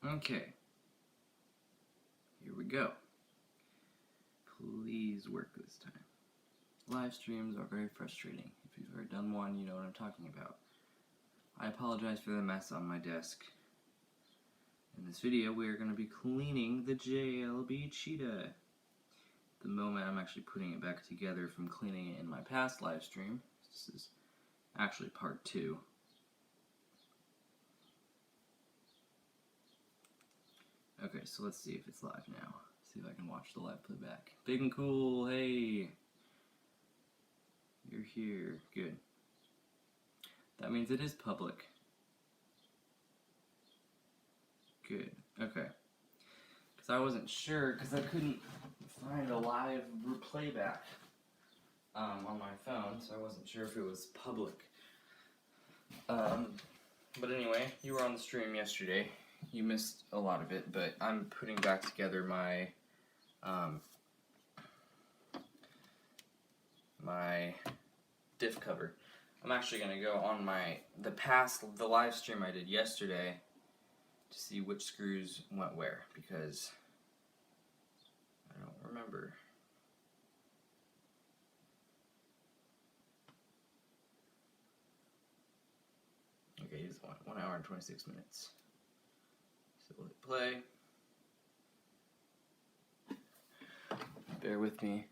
Okay, here we go. Please work this time. Live streams are very frustrating. If you've ever done one, you know what I'm talking about. I apologize for the mess on my desk. In this video, we are going to be cleaning the JLB Cheetah. At the moment, I'm actually putting it back together from cleaning it in my past live stream. This is actually part 2. Okay, so let's see if it's live now. See if I can watch the live playback. Big and cool, hey! You're here, good. That means it is public. Good, okay. Because I wasn't sure, because I couldn't find a live playback on my phone, so I wasn't sure if it was public. But anyway, you were on the stream yesterday. You missed a lot of it, but I'm putting back together my my diff cover. I'm actually gonna go on the live stream I did yesterday to see which screws went where, because I don't remember. Okay, here's 1 hour and 26 minutes. So we'll hit play. Bear with me.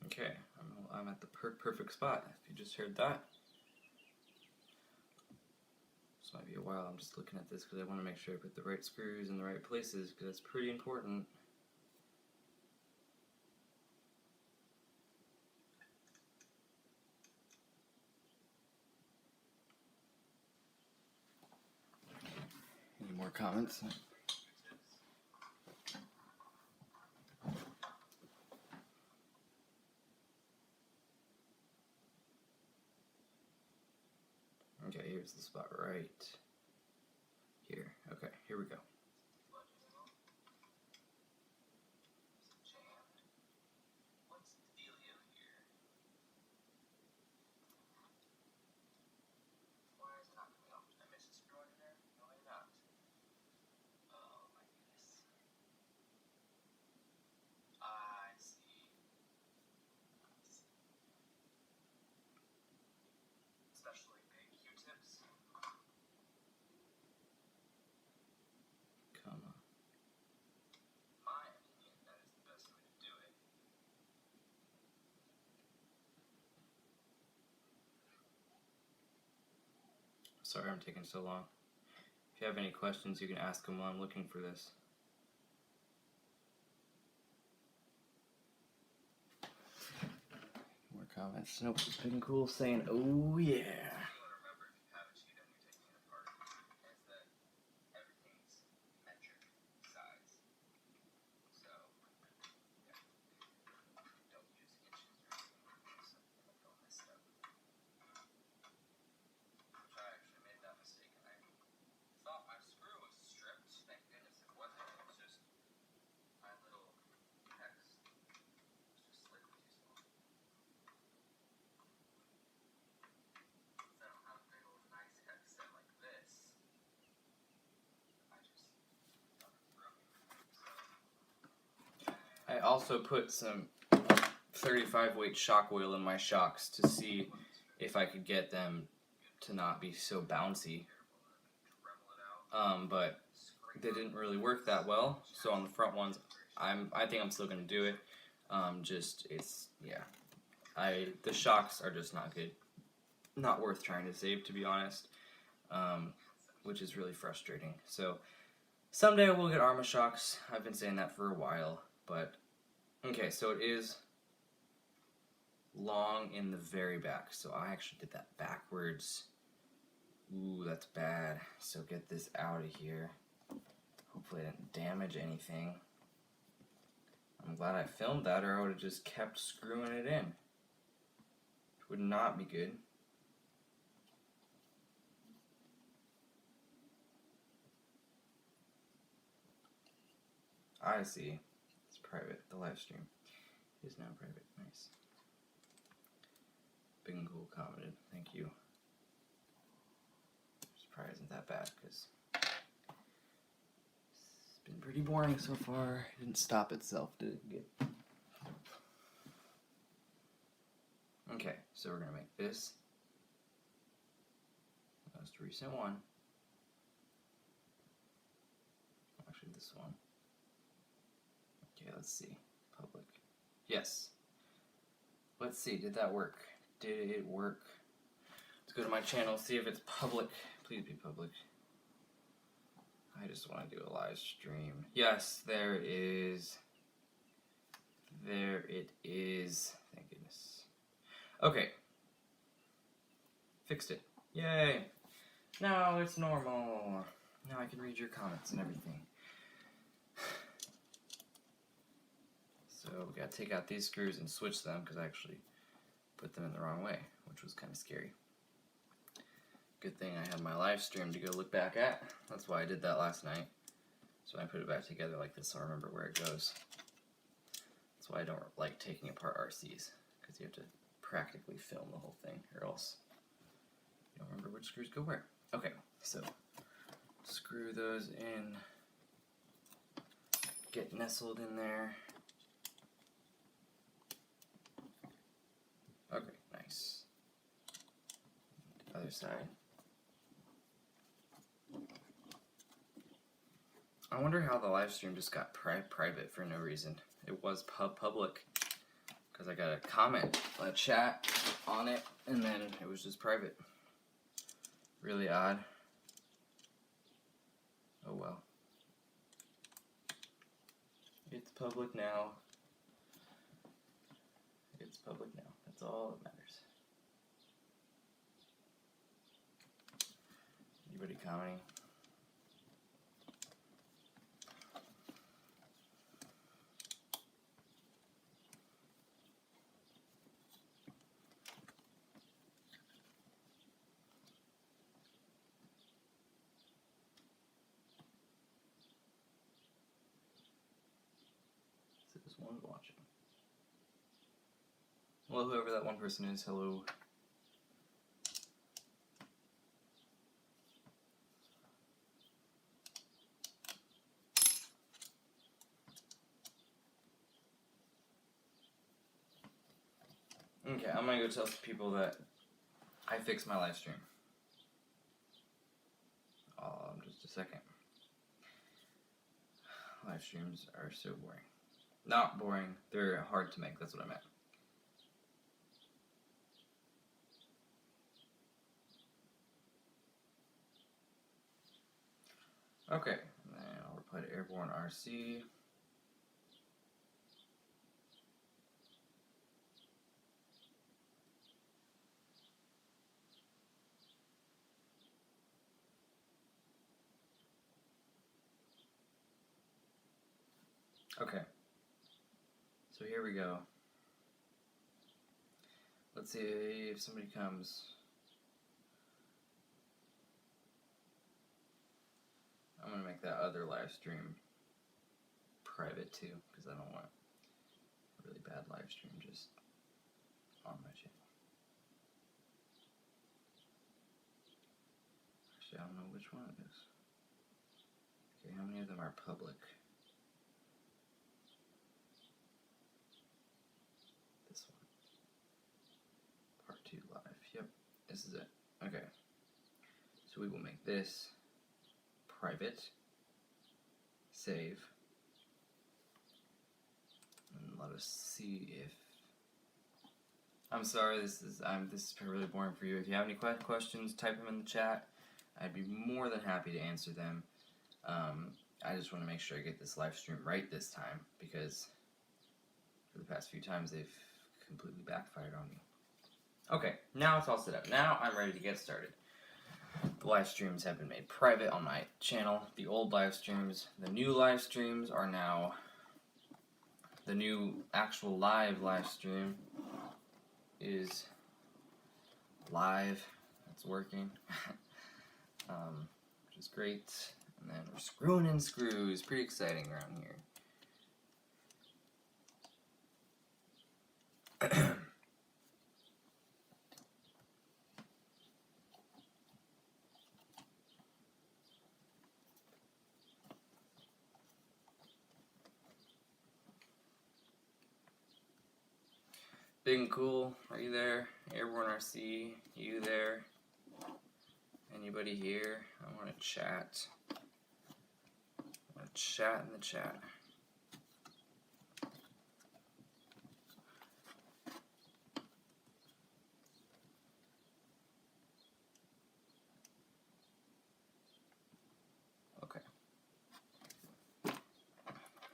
Okay, I'm at the perfect spot, if you just heard that. This might be a while, I'm just looking at this because I want to make sure I put the right screws in the right places, because that's pretty important. Any more comments? Okay, here's the spot right here. Okay, here we go. Sorry I'm taking so long. If you have any questions, you can ask them while I'm looking for this. More comments. Nope, it's been cool saying, oh yeah. I also put some 35 weight shock oil in my shocks to see if I could get them to not be so bouncy. But they didn't really work that well. So on the front ones, I think I'm still gonna do it. The shocks are just not good, not worth trying to save, to be honest. Which is really frustrating. So someday we'll get Arma shocks. I've been saying that for a while, but okay. So it is long in the very back. So I actually did that backwards Ooh, that's bad. So get this out of here. Hopefully I didn't damage anything. I'm glad I filmed that, or I would have just kept screwing it in. It would not be good. I see. It's private. The live stream is now private. Nice. Big and Cool commented. Thank you. This probably isn't that bad because it's been pretty boring so far. It didn't stop itself, did it? Good. Okay, so we're going to make this the most recent one. Actually, this one. Okay, let's see. Public. Yes. Let's see, did that work? Did it work? Let's go to my channel, see if it's public. Please be public. I just want to do a live stream. Yes, there it is. There it is. Thank goodness. Okay. Fixed it. Yay. Now it's normal. Now I can read your comments and everything. So we gotta take out these screws and switch them because I actually put them in the wrong way, which was kind of scary. Good thing I had my live stream to go look back at. That's why I did that last night. So I put it back together like this so I remember where it goes. That's why I don't like taking apart RCs, because you have to practically film the whole thing or else you don't remember which screws go where. Okay, so screw those in, get nestled in there. Okay, nice. Other side. I wonder how the live stream just got private for no reason. It was public because I got a comment, a chat on it, and then it was just private. Really odd. Oh well. It's public now. It's public now. That's all that matters. Anybody commenting? So this one's watching. Well, whoever that one person is, hello. Okay, I'm gonna go tell people that I fixed my live stream. Just a second. Live streams are so boring. Not boring, they're hard to make, that's what I meant. Okay, and then I'll reply to Airborne RC. Okay, so here we go. Let's see if somebody comes. I'm gonna make that other live stream private too, because I don't want a really bad live stream just on my channel. Actually, I don't know which one it is. Okay, how many of them are public? This one. Part 2 live. Yep, this is it. Okay. So we will make this private. Save. And let us see if... I'm sorry, this is really boring for you. If you have any questions, type them in the chat. I'd be more than happy to answer them. I just want to make sure I get this live stream right this time, because for the past few times they've completely backfired on me. Okay, now it's all set up. Now I'm ready to get started. The live streams have been made private on my channel. The old live streams, the new live streams are now the new actual live stream is live. It's working, which is great. And then we're screwing in screws. Pretty exciting around here. Big and Cool, are you there? Airborne RC, you there? Anybody here? I want to chat. I want to chat in the chat. Okay.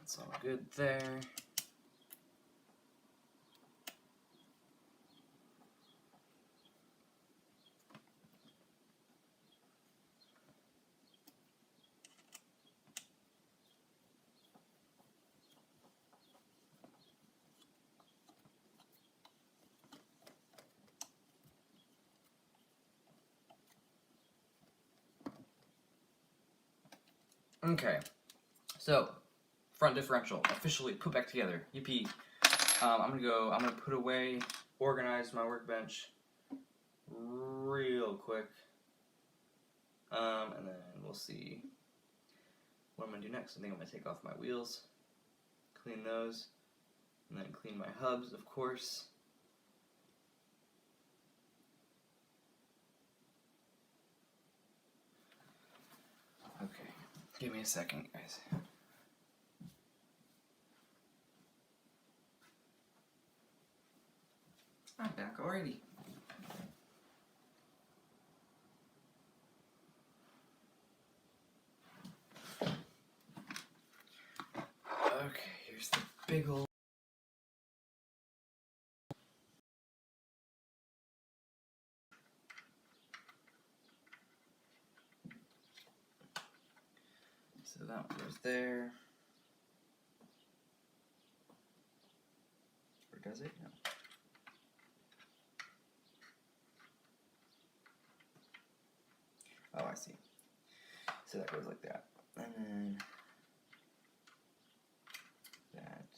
That's all good there. Okay, so front differential officially put back together. Yippee! I'm gonna put away, organize my workbench real quick, and then we'll see what I'm gonna do next. I think I'm gonna take off my wheels, clean those, and then clean my hubs, of course. Okay, give me a second, guys. I'm back already. Okay, here's the big old. So that one goes there. Or does it? No. Oh, I see. So that goes like that. And then that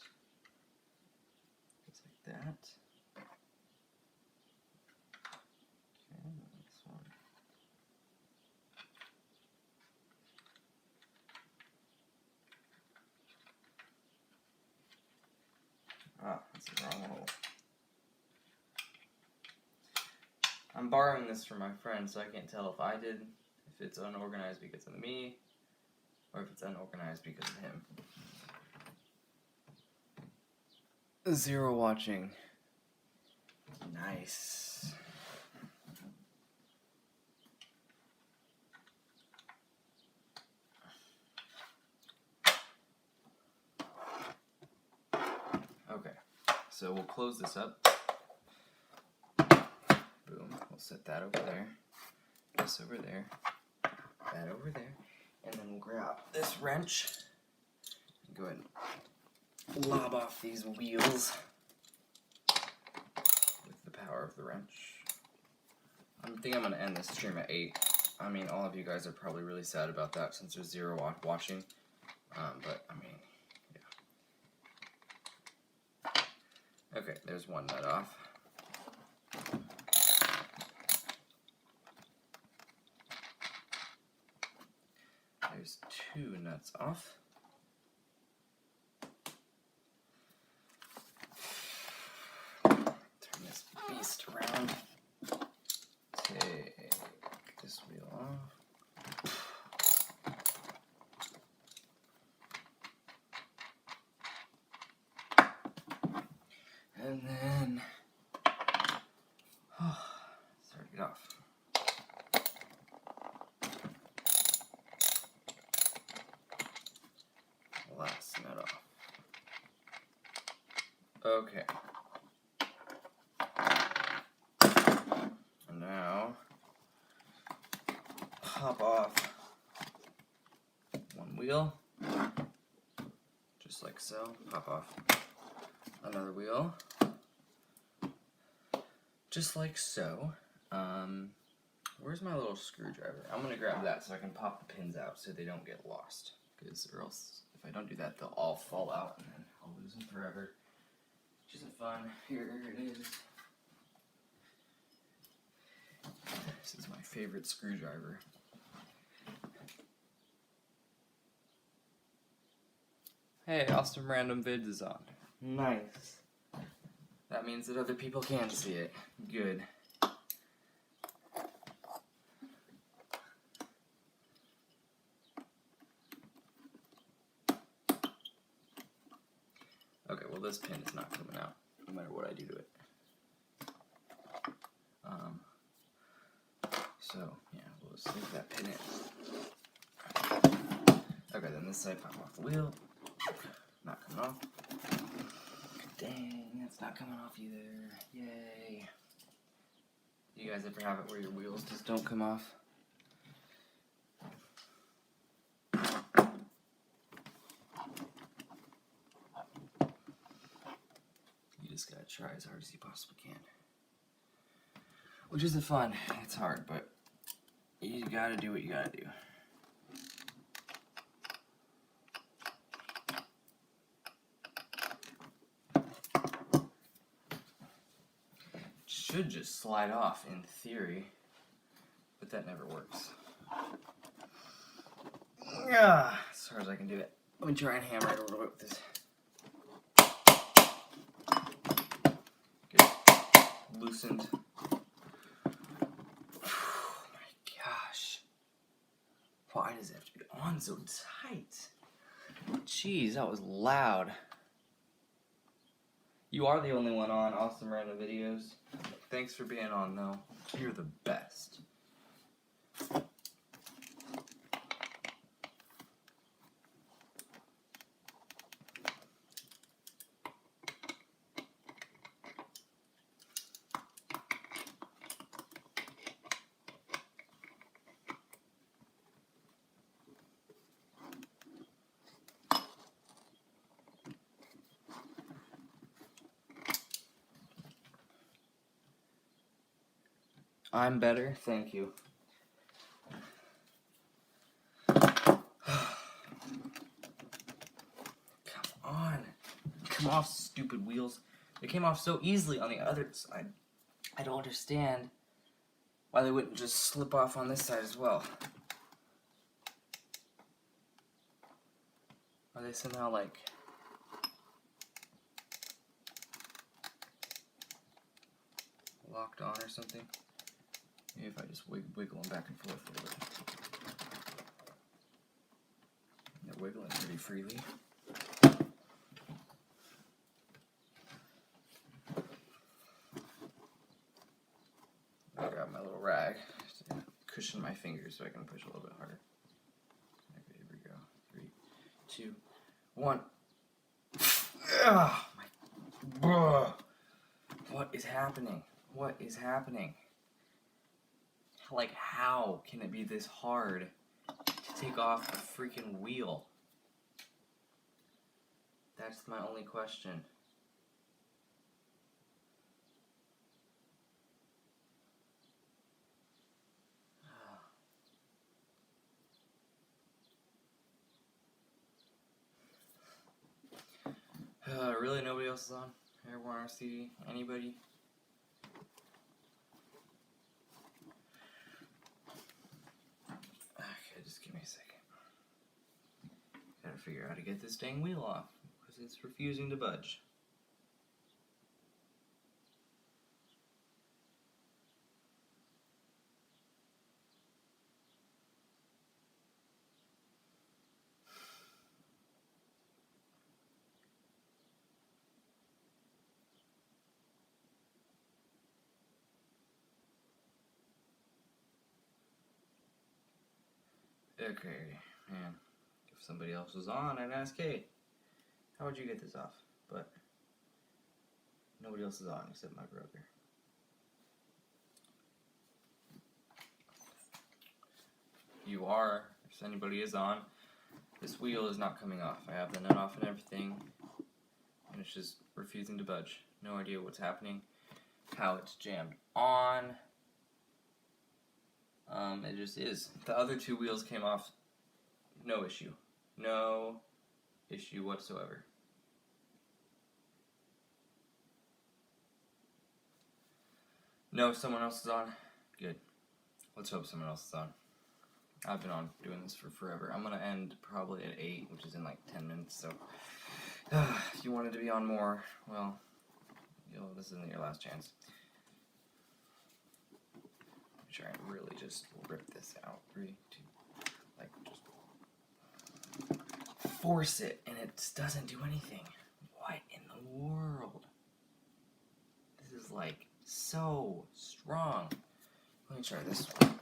goes like that. Okay, this one. Ah, that's the wrong hole. I'm borrowing this from my friend, so I can't tell if it's unorganized because of me, or if it's unorganized because of him. 0 watching. Nice. Okay, so we'll close this up. Boom, we'll set that over there, this over there, that over there, and then we'll grab this wrench and go ahead and lob off these wheels with the power of the wrench. I think I'm going to end this stream at 8. I mean, all of you guys are probably really sad about that since there's 0 watching, but I mean, yeah. Okay, there's one nut off. There's 2 nuts off. Turn this beast around. Take this wheel off. And then start to get off. Last nut off. Okay. And now pop off one wheel, just like so. Pop off another wheel, just like so. Where's my little screwdriver? I'm gonna grab that so I can pop the pins out so they don't get lost. Because or else, if I don't do that, they'll all fall out and then I'll lose them forever. Which isn't fun. Here it is. This is my favorite screwdriver. Hey, Awesome Random Vids is on. Nice. That means that other people can see it. Good. Okay, well this pin is not coming out, no matter what I do to it. So, yeah, we'll just leave that pin in. Okay, then this side, pop off the wheel. Not coming off. Dang, that's not coming off either. Yay. You guys ever have it where your wheels just don't come off? You just gotta try as hard as you possibly can. Which isn't fun, it's hard, but you gotta do what you gotta do. Should just slide off in theory, but that never works. As hard as I can do it. Let me try and hammer it a little bit with this. Good. Loosened. Oh my gosh. Why does it have to be on so tight? Jeez, that was loud. You are the only one on Awesome Random Videos. Thanks for being on, though. You're the best. I'm better, thank you. Come on. Come off, stupid wheels. They came off so easily on the other side. I don't understand why they wouldn't just slip off on this side as well. Are they somehow like... locked on or something? Maybe if I just wiggle them back and forth a little bit. They're wiggling pretty freely. I got my little rag to cushion my fingers so I can push a little bit harder. Okay, here we go. 3, 2, 1. Oh my... What is happening? What is happening? Like, how can it be this hard to take off a freaking wheel? That's my only question. Really, nobody else is on? Everyone RC? Anybody? Okay, just give me a second. Gotta figure out how to get this dang wheel off, because it's refusing to budge. Okay, man. If somebody else was on, I'd ask, hey, how would you get this off? But nobody else is on except my broker. you are, if anybody is on, this wheel is not coming off. I have the nut off and everything, and it's just refusing to budge. No idea what's happening, how it's jammed on. It just is. The other two wheels came off, no issue. No issue whatsoever. No, someone else is on? Good. Let's hope someone else is on. I've been on doing this for forever. I'm going to end probably at 8, which is in like 10 minutes, so if you wanted to be on more, well, this isn't your last chance. Try and really just rip this out. 3, 2, like just force it, and it just doesn't do anything. What in the world? This is like so strong. Let me try this one.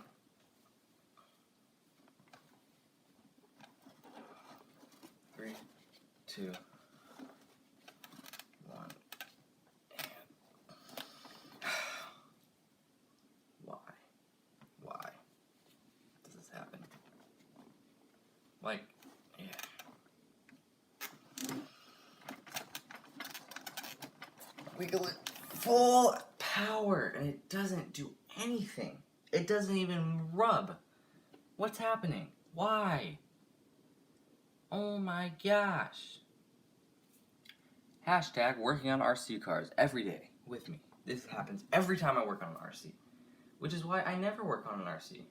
Three, 2, 1. Why does this happen? Like, yeah. Wiggle it full power, and it doesn't do anything. It doesn't even rub. What's happening? Why? Oh my gosh. Hashtag working on RC cars every day with me. This happens every time I work on an RC. Which is why I never work on an RC.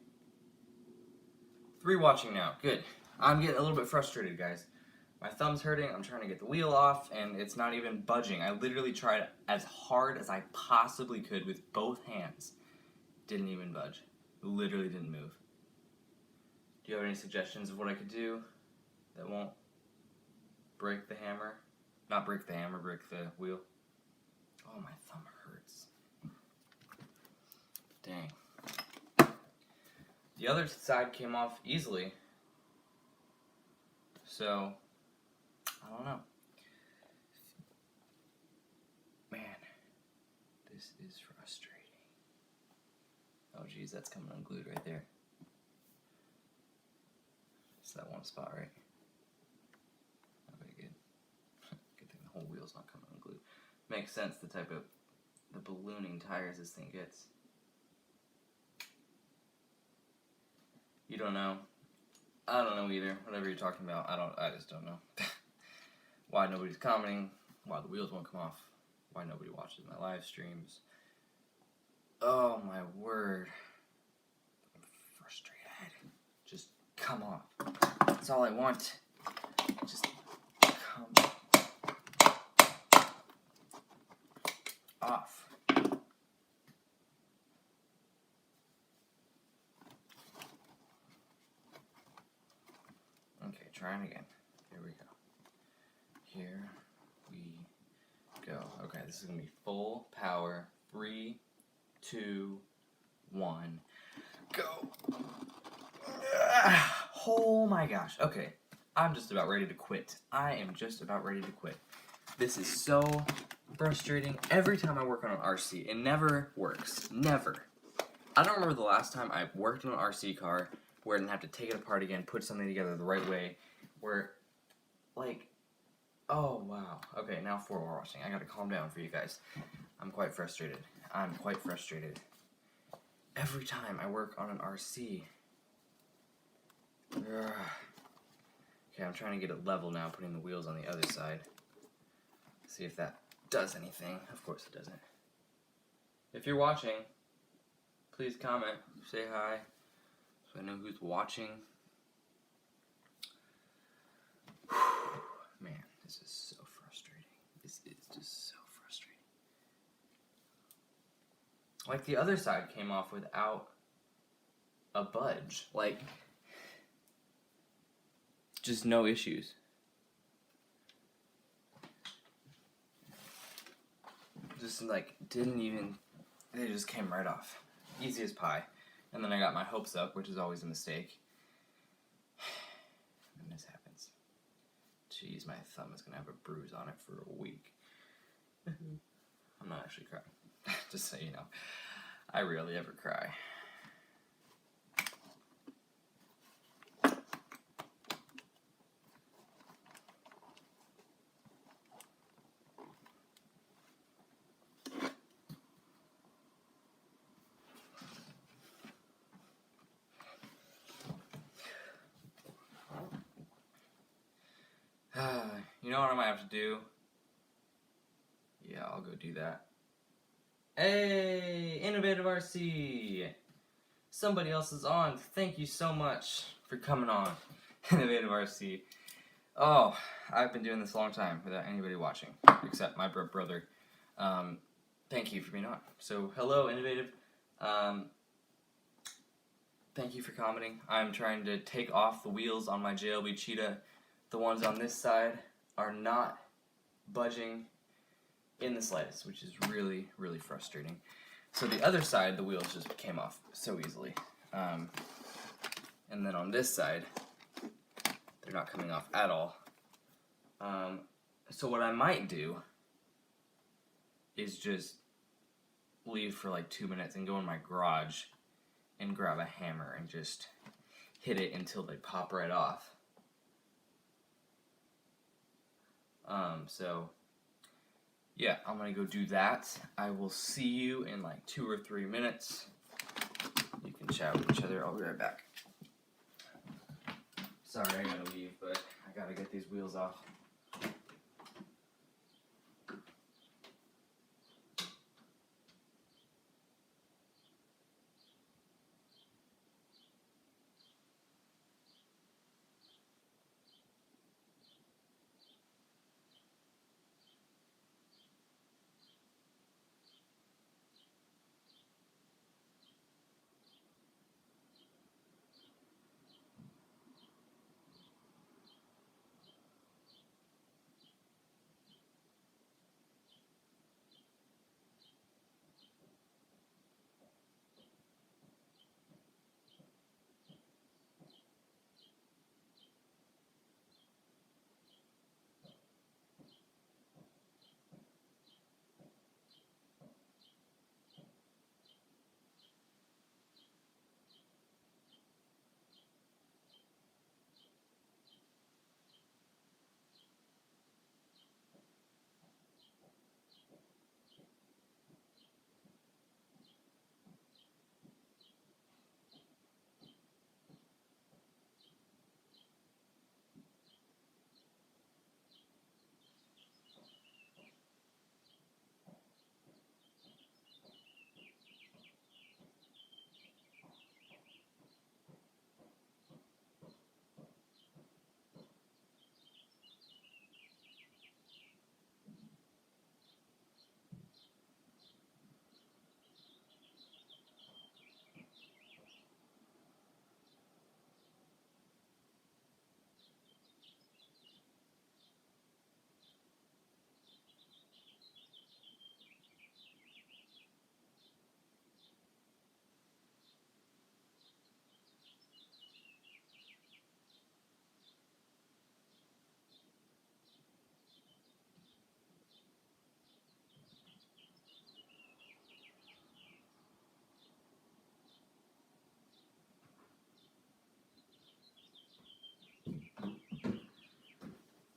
3 watching now. Good. I'm getting a little bit frustrated, guys. My thumb's hurting. I'm trying to get the wheel off, and it's not even budging. I literally tried as hard as I possibly could with both hands. Didn't even budge. Literally didn't move. Do you have any suggestions of what I could do that won't break the hammer? Not break the hammer, break the wheel. Oh, my thumb hurts. Dang. The other side came off easily. So, I don't know. Man, this is frustrating. Oh geez, that's coming unglued right there. It's that one spot, right? Okay, good. Good thing the whole wheel's not coming unglued. Makes sense, the type of the ballooning tires this thing gets. You don't know. I don't know either. Whatever you're talking about, I just don't know. Why nobody's commenting, why the wheels won't come off, why nobody watches my live streams. Oh my word. I'm frustrated. Just come off. That's all I want. Just come off. Okay, trying again. Here we go. Here we go. Okay, this is going to be full power. 3, 2, 1, go. Oh my gosh. Okay, I'm just about ready to quit. I am just about ready to quit. This is so frustrating. Every time I work on an RC, it never works. Never. I don't remember the last time I worked on an RC car where I didn't have to take it apart again, put something together the right way, where, like, oh, wow. Okay, now 4 more watching. I gotta calm down for you guys. I'm quite frustrated. I'm quite frustrated. Every time I work on an RC. Ugh. Okay, I'm trying to get it level now, putting the wheels on the other side. See if that does anything. Of course it doesn't. If you're watching, please comment, say hi, so I know who's watching. Man, this is so frustrating. This is just so frustrating. Like, the other side came off without a budge. Like, just no issues. Just, like, didn't even, they just came right off. Easy as pie. And then I got my hopes up, which is always a mistake. And this happens. Jeez, my thumb is going to have a bruise on it for a week. I'm not actually crying. Just so you know. I rarely ever cry. You know what I might have to do? Yeah, I'll go do that. Hey, Innovative RC! Somebody else is on. Thank you so much for coming on, Innovative RC. Oh, I've been doing this a long time without anybody watching, except my brother. Thank you for being on. So, hello, Innovative. Thank you for commenting. I'm trying to take off the wheels on my JLB Cheetah. The ones on this side are not budging in the slightest, which is really, really frustrating. So the other side, the wheels just came off so easily. And then on this side, they're not coming off at all. So what I might do is just leave for like 2 minutes and go in my garage and grab a hammer and just hit it until they pop right off. So yeah, I'm gonna go do that. I will see you in like 2 or 3 minutes. You can chat with each other. I'll be right back. Sorry, I gotta leave, but I gotta get these wheels off.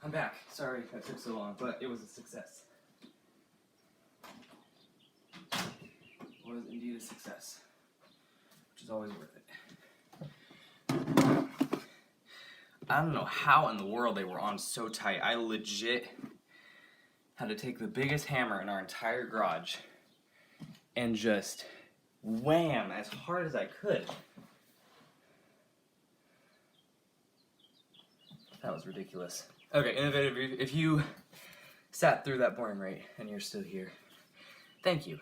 I'm back. Sorry that took so long, but it was a success. It was indeed a success, which is always worth it. I don't know how in the world they were on so tight. I legit had to take the biggest hammer in our entire garage and just wham as hard as I could. That was ridiculous. Okay, Innovative, if you sat through that boring rate and you're still here, thank you.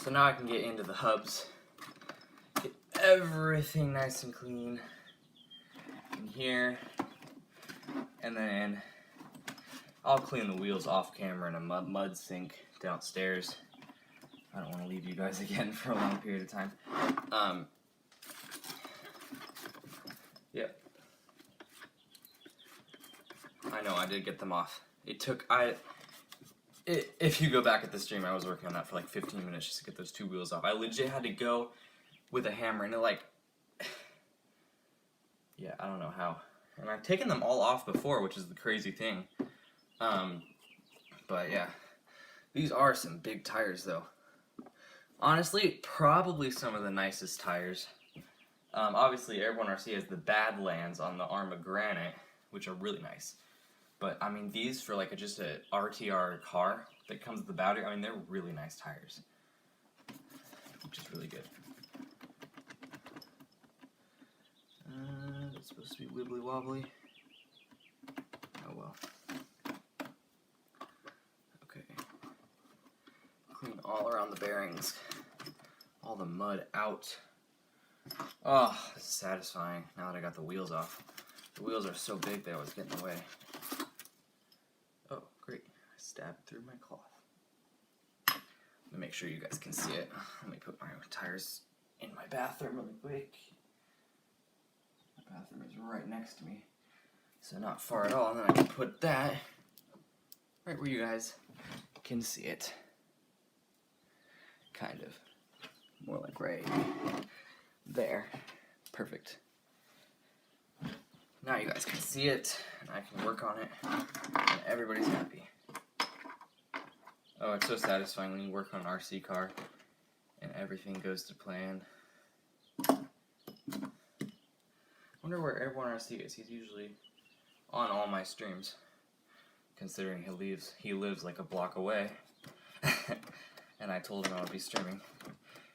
So now I can get into the hubs, get everything nice and clean in here, and then I'll clean the wheels off camera in a mud sink downstairs. I don't want to leave you guys again for a long period of time. Yep. I know, I did get them off. It took, if you go back at the stream, I was working on that for like 15 minutes just to get those 2 wheels off. I legit had to go with a hammer and it like, yeah, I don't know how. And I've taken them all off before, which is the crazy thing. But yeah, these are some big tires though. Honestly, probably some of the nicest tires. Obviously, Airborne RC has the Badlands on the Arma Granite, which are really nice. But I mean, these for like just a RTR car that comes with the battery, I mean, they're really nice tires, which is really good. It's supposed to be wibbly wobbly. Oh well. Okay. Clean all around the bearings. All the mud out. Oh, this is satisfying now that I got the wheels off. The wheels are so big they always get in the way. Oh, great. I stabbed through my cloth. Let me make sure you guys can see it. Let me put my tires in my bathroom really quick. My bathroom is right next to me, so not far at all. And then I can put that right where you guys can see it. Kind of. More like right there. Perfect. Now you guys can see it, and I can work on it, and everybody's happy. Oh, it's so satisfying when you work on an RC car, and everything goes to plan. Wonder where Airborne RC is. He's usually on all my streams, considering he lives like a block away, and I told him I would be streaming.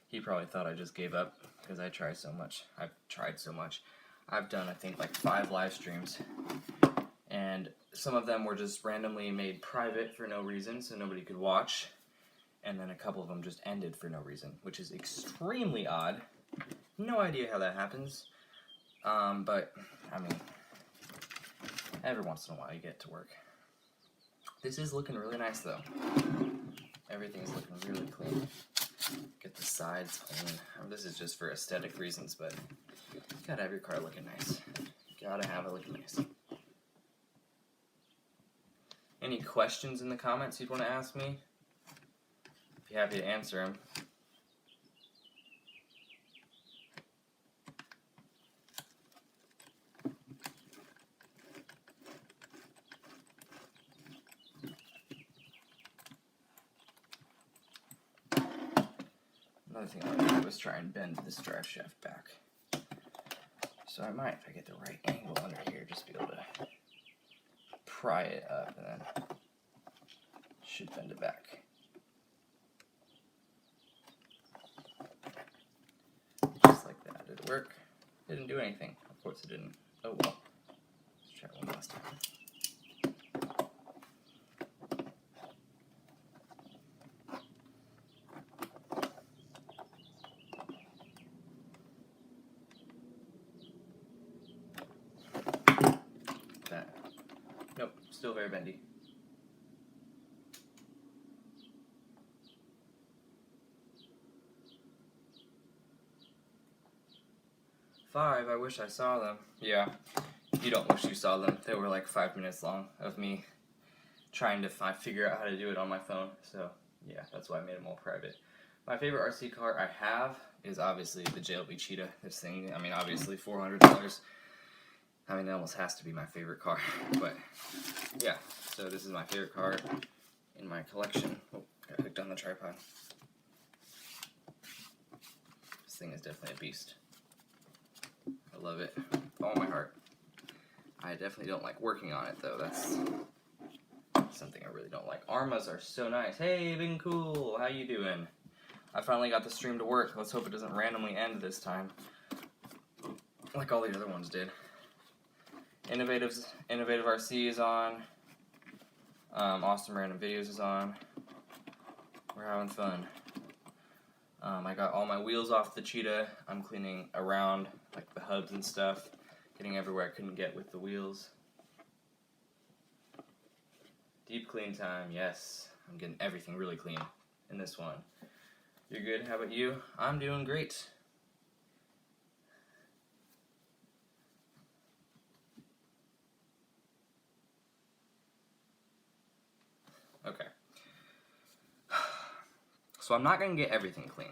He probably thought I just gave up because I try so much. I've tried so much. I've done, I think, like 5 live streams, and some of them were just randomly made private for no reason, so nobody could watch, and then a couple of them just ended for no reason, which is extremely odd. No idea how that happens, but, I mean, every once in a while you get to work. This is looking really nice, though. Everything's looking really clean. Get the sides clean. This is just for aesthetic reasons, but you gotta have your car looking nice. You gotta have it looking nice. Any questions in the comments you'd want to ask me? I'd be happy to answer them. Another thing I want to do is try and bend this drive shaft back. So I might, if I get the right angle under here, just be able to pry it up, and then should bend it back. Just like that. Did it work? Didn't do anything. Of course it didn't. Oh well. Let's try it one last time. Nope, still very bendy. Five, I wish I saw them. Yeah, you don't wish you saw them. They were like 5 minutes long of me trying to figure out how to do it on my phone. So yeah, that's why I made them all private. My favorite RC car I have is obviously the JLB Cheetah. This thing, I mean, obviously $400. I mean, it almost has to be my favorite car, but yeah, so this is my favorite car in my collection. Oh, got hooked on the tripod. This thing is definitely a beast. I love it with all my heart. I definitely don't like working on it, though. That's something I really don't like. Armas are so nice. Hey, Bing Cool, how you doing? I finally got the stream to work. Let's hope it doesn't randomly end this time, like all the other ones did. Innovative RC is on. Awesome Random Videos is on. We're having fun. I got all my wheels off the Cheetah. I'm cleaning around, like the hubs and stuff, getting everywhere I couldn't get with the wheels. Deep clean time, yes. I'm getting everything really clean in this one. You're good? How about you? I'm doing great. Okay. So I'm not going to get everything clean.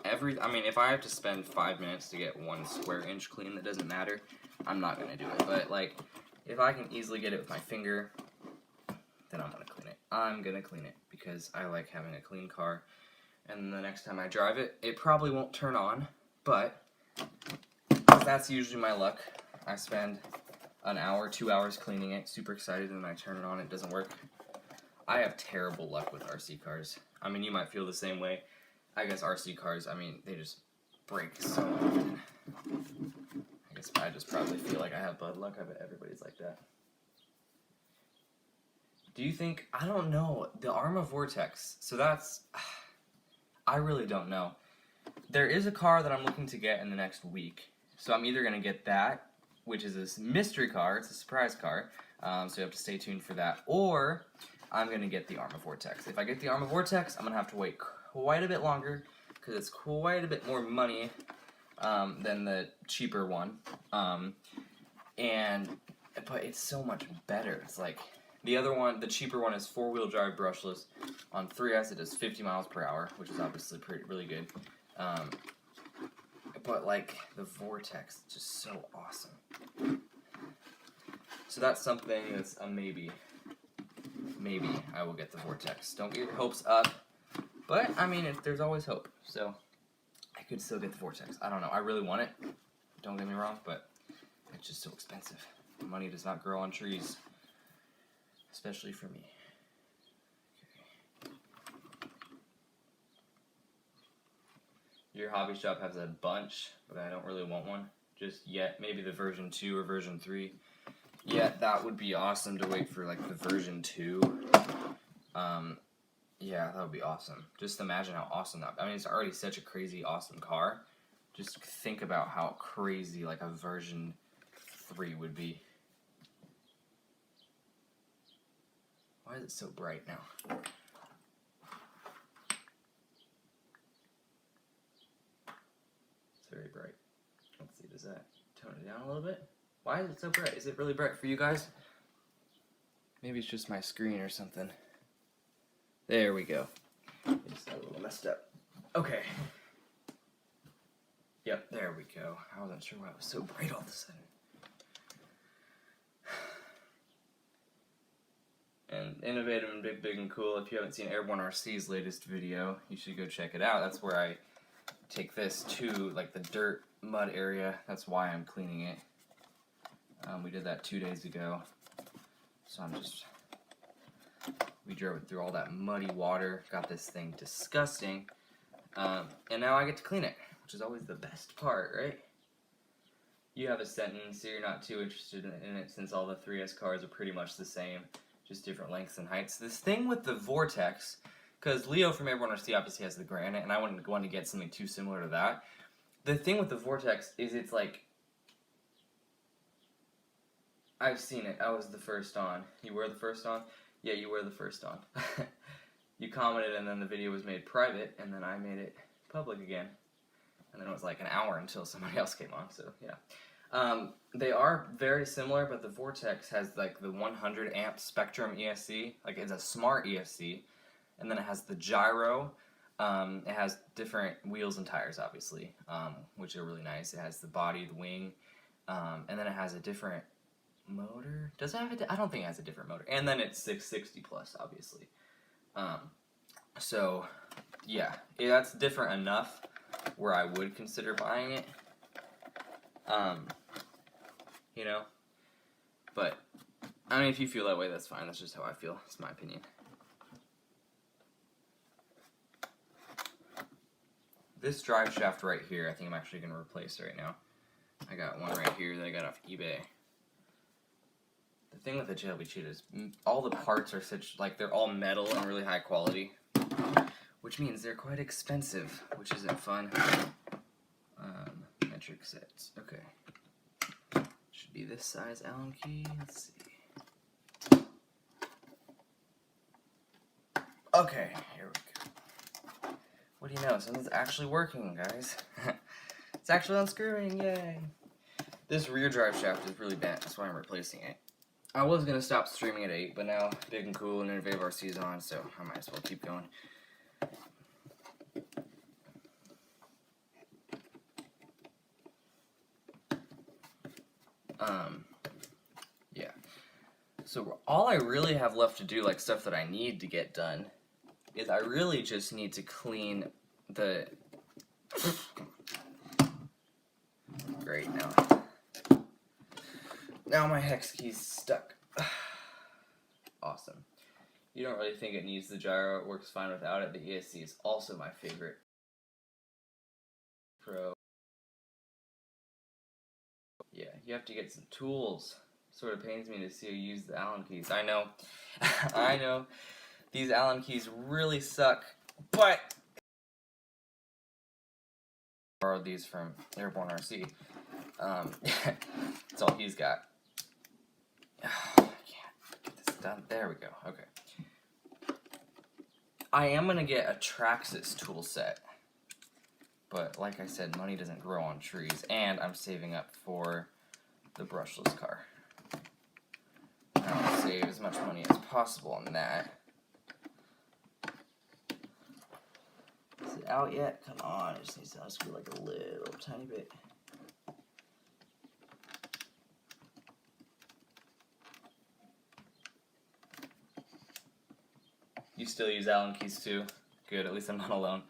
I mean, if I have to spend 5 minutes to get 1 square inch clean, that doesn't matter. I'm not going to do it. But, like, if I can easily get it with my finger, then I'm going to clean it. I'm going to clean it because I like having a clean car. And the next time I drive it, it probably won't turn on, but that's usually my luck. I spend an hour, 2 hours cleaning it. Super excited, and I turn it on, it doesn't work. I have terrible luck with RC cars. I mean, you might feel the same way. I guess RC cars, I mean, they just break so often. I guess I just probably feel like I have bad luck. I bet everybody's like that. Do you think, I don't know, the Arma Vortex, so that's, I really don't know. There is a car that I'm looking to get in the next week, so I'm either going to get that, which is a mystery car, it's a surprise car, so you have to stay tuned for that, or I'm going to get the Arma Vortex. If I get the Arma Vortex, I'm going to have to wait quite a bit longer, because it's quite a bit more money than the cheaper one, but it's so much better. It's like, the other one, the cheaper one, is 4-wheel drive brushless. On 3S, it does 50 miles per hour, which is obviously really good. But like the Vortex, just so awesome. So that's something that's a maybe. Maybe I will get the Vortex. Don't get your hopes up, but I mean, there's always hope. So I could still get the Vortex. I don't know. I really want it. Don't get me wrong, but it's just so expensive. Money does not grow on trees. Especially for me. Okay. Your hobby shop has a bunch, but I don't really want one just yet. Maybe the version 2 or version 3. Yeah, that would be awesome to wait for, like, the version 2. Yeah, that would be awesome. Just imagine how awesome that. I mean, it's already such a crazy, awesome car. Just think about how crazy, like, a version 3 would be. Why is it so bright now? It's very bright. Let's see, does that tone it down a little bit? Why is it so bright? Is it really bright for you guys? Maybe it's just my screen or something. There we go. It just got a little messed up. Okay. Yep, there we go. I wasn't sure why it was so bright all of a sudden. And innovative and big and cool. If you haven't seen Airborne RC's latest video, you should go check it out. That's where I take this to like the dirt mud area. That's why I'm cleaning it. We did that 2 days ago. So we drove it through all that muddy water, got this thing disgusting, and now I get to clean it, which is always the best part, right? You have a sentence, so you're not too interested in it since all the 3S cars are pretty much the same. Just different lengths and heights. This thing with the Vortex, because Leo from Airborne RC obviously has the Granite, and I wouldn't want to get something too similar to that. The thing with the Vortex is it's like, I've seen it. I was the first on. You were the first on? Yeah, you were the first on. You commented, and then the video was made private, and then I made it public again. And then it was like an hour until somebody else came on, so yeah. They are very similar, but the Vortex has like the 100 amp Spectrum ESC, like it's a smart ESC, and then it has the gyro. It has different wheels and tires, obviously, which are really nice. It has the body, the wing, and then it has a different motor. Does it have I don't think it has a different motor. And then it's 660 plus, obviously. So yeah, that's different enough where I would consider buying it. You know, but I mean, if you feel that way, that's fine. That's just how I feel. It's my opinion. This drive shaft right here, I think I'm actually going to replace right now. I got one right here that I got off eBay. The thing with the JLB Cheetah is all the parts are like they're all metal and really high quality, which means they're quite expensive, which isn't fun. Metric sets, okay. Should be this size Allen key, let's see. Okay, here we go. What do you know, something's actually working, guys. It's actually unscrewing, yay. This rear drive shaft is really bent, that's why I'm replacing it. I was going to stop streaming at 8, but now Big and Cool and Innovative RC is on, so I might as well keep going. Yeah. So all I really have left to do, like stuff that I need to get done, is I really just need to clean the... Great, now now my hex key's stuck. Awesome. You don't really think it needs the gyro, it works fine without it. The ESC is also my favorite. Pro. Yeah, you have to get some tools. Sort of pains me to see you use the Allen keys. I know. I know. These Allen keys really suck, but I borrowed these from Airborne RC. That's all he's got. I can't get this done. There we go. Okay. I am going to get a Traxxas tool set. But like I said, money doesn't grow on trees, and I'm saving up for the brushless car. I want to save as much money as possible on that. Is it out yet? Come on, it just needs to unscrew like a little tiny bit. You still use Allen keys too? Good, at least I'm not alone.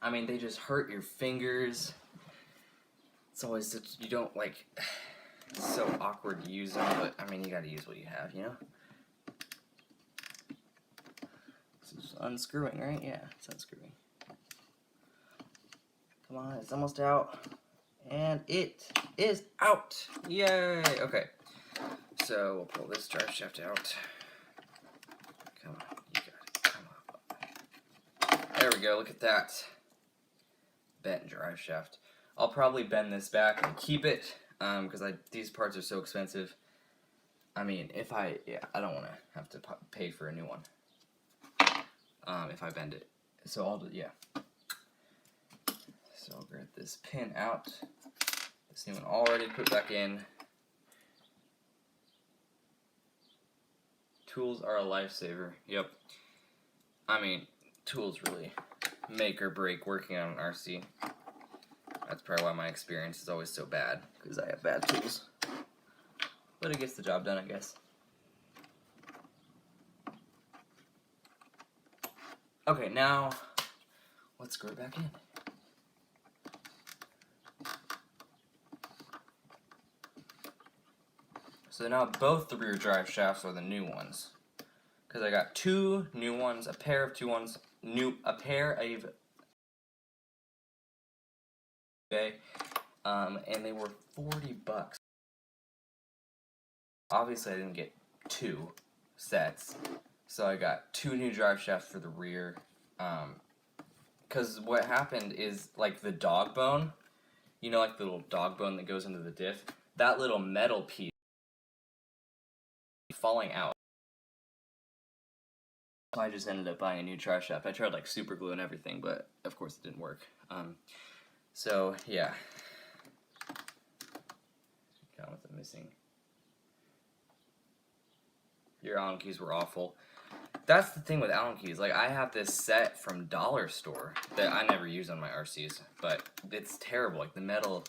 I mean, they just hurt your fingers. It's always such, you don't like, it's so awkward to use them, but I mean, you gotta use what you have, you know? This is unscrewing, right? Yeah, it's unscrewing. Come on, it's almost out. And it is out! Yay! Okay, so we'll pull this drive shaft out. Come on, you got it. Come on. There we go, look at that. Bent drive shaft. I'll probably bend this back and keep it because these parts are so expensive. I mean, I don't want to have to pay for a new one if I bend it. So I'll do, yeah. So I'll grab this pin out. This new one already put back in. Tools are a lifesaver. Yep. I mean, tools really make or break working on an RC. That's probably why my experience is always so bad, because I have bad tools. But it gets the job done, I guess. Okay, now let's screw it back in. So now both the rear drive shafts are the new ones, because I got two new ones, a pair of two ones, a pair of and they were $40. Obviously, I didn't get two sets, so I got two new drive shafts for the rear. Because what happened is, like the dog bone, you know, like the little dog bone that goes into the diff, that little metal piece falling out. So I just ended up buying a new drive shaft. I tried like super glue and everything, but of course it didn't work. So yeah. Got with the missing. Your Allen keys were awful. That's the thing with Allen keys. Like, I have this set from Dollar Store that I never use on my RCs, but it's terrible. Like, the metal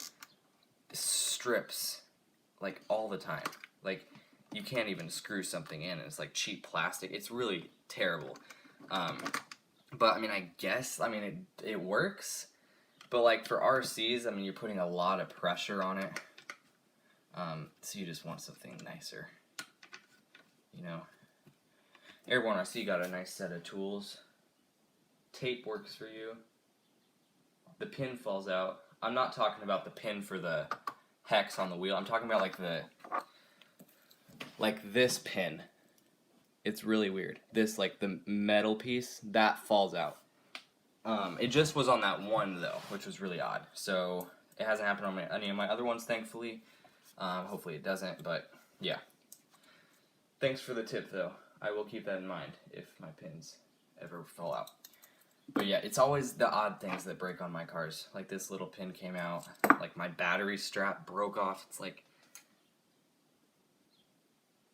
strips, like, all the time. Like, you can't even screw something in, and it's like cheap plastic. It's really terrible. But I mean, I guess, I mean, it works. But like for RCs, I mean, you're putting a lot of pressure on it. So you just want something nicer, you know. Airborne RC got a nice set of tools. Tape works for you. The pin falls out. I'm not talking about the pin for the hex on the wheel. I'm talking about like this pin. It's really weird. This, like the metal piece, that falls out. It just was on that one though, which was really odd. So it hasn't happened on any of my other ones, thankfully. Hopefully it doesn't, but yeah. Thanks for the tip though. I will keep that in mind if my pins ever fall out. But yeah, it's always the odd things that break on my cars. Like this little pin came out, like my battery strap broke off. It's like,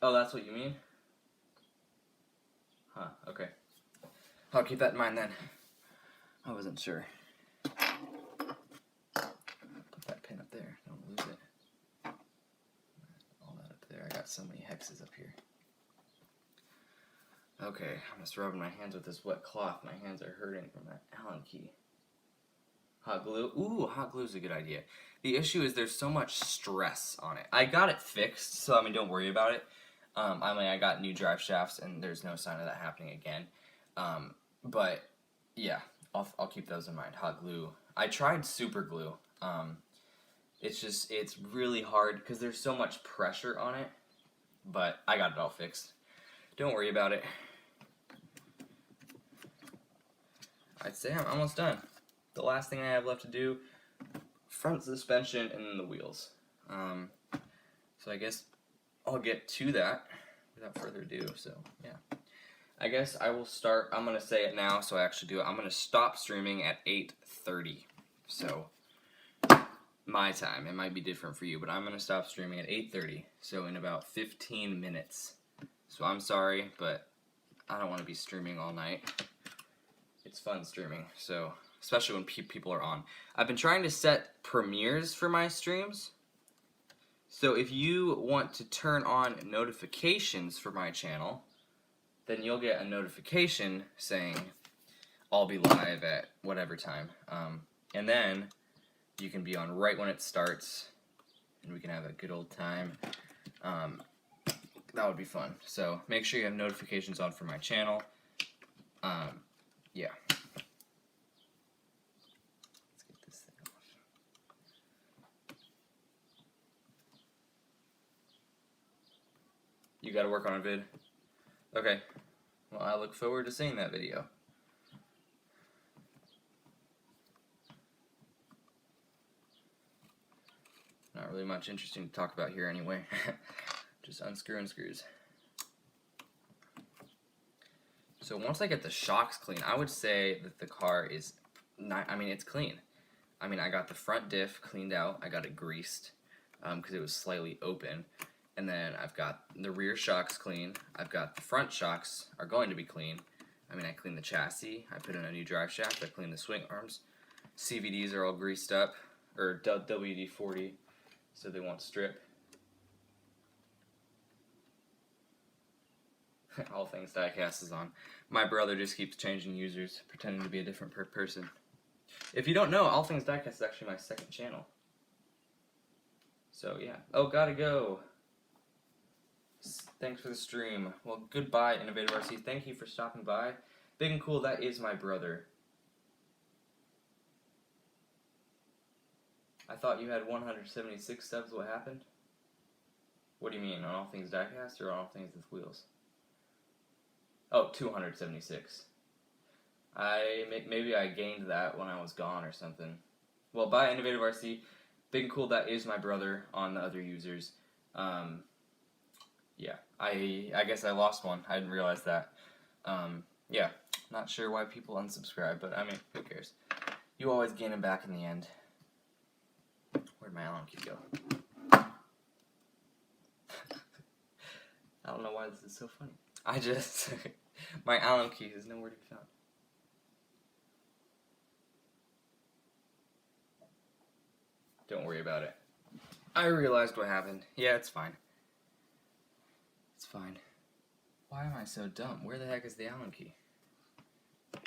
oh, that's what you mean? Huh, okay. I'll keep that in mind then. I wasn't sure. Put that pin up there, don't lose it. All that up there. I got so many hexes up here. Okay, I'm just rubbing my hands with this wet cloth. My hands are hurting from that Allen key. Hot glue? Ooh, hot glue is a good idea. The issue is there's so much stress on it. I got it fixed, so I mean, don't worry about it. I got new drive shafts, and there's no sign of that happening again. But yeah, I'll keep those in mind. Hot glue. I tried super glue. It's really hard because there's so much pressure on it. But I got it all fixed. Don't worry about it. I'd say I'm almost done. The last thing I have left to do, front suspension and then the wheels. So I guess I'll get to that without further ado. So yeah, I guess I will start. I'm gonna say it now, so I actually do it. I'm gonna stop streaming at 8:30. So my time. It might be different for you, but I'm gonna stop streaming at 8:30. So in about 15 minutes. So I'm sorry, but I don't want to be streaming all night. It's fun streaming, so especially when people are on. I've been trying to set premieres for my streams. So if you want to turn on notifications for my channel, then you'll get a notification saying I'll be live at whatever time. And then you can be on right when it starts, and we can have a good old time. That would be fun. So make sure you have notifications on for my channel. Yeah. Let's get this thing off. You gotta work on a vid? Okay. Well, I look forward to seeing that video. Not really much interesting to talk about here anyway. Just unscrewing screws. So once I get the shocks clean, I would say that the car is not, I mean, it's clean. I mean, I got the front diff cleaned out. I got it greased because it was slightly open. And then I've got the rear shocks clean. I've got the front shocks are going to be clean. I mean, I cleaned the chassis. I put in a new drive shaft. I cleaned the swing arms. CVDs are all greased up, or WD-40, so they won't strip. All Things Diecast is on. My brother just keeps changing users, pretending to be a different person. If you don't know, All Things Diecast is actually my second channel. So yeah. Oh, gotta go. Thanks for the stream. Well, goodbye, Innovative RC. Thank you for stopping by. Big and cool, that is my brother. I thought you had 176 subs. What happened? What do you mean, on All Things Diecast or on All Things with Wheels? Oh, 276. Maybe I gained that when I was gone or something. Well, bye, Innovative RC. Big and cool, that is my brother on the other users. Yeah, I guess I lost one. I didn't realize that. Yeah, not sure why people unsubscribe, but I mean, who cares? You always gain them back in the end. Where'd my Allen key go? I don't know why this is so funny. My Allen key is nowhere to be found. Don't worry about it. I realized what happened. Yeah, it's fine. It's fine. Why am I so dumb? Where the heck is the Allen key?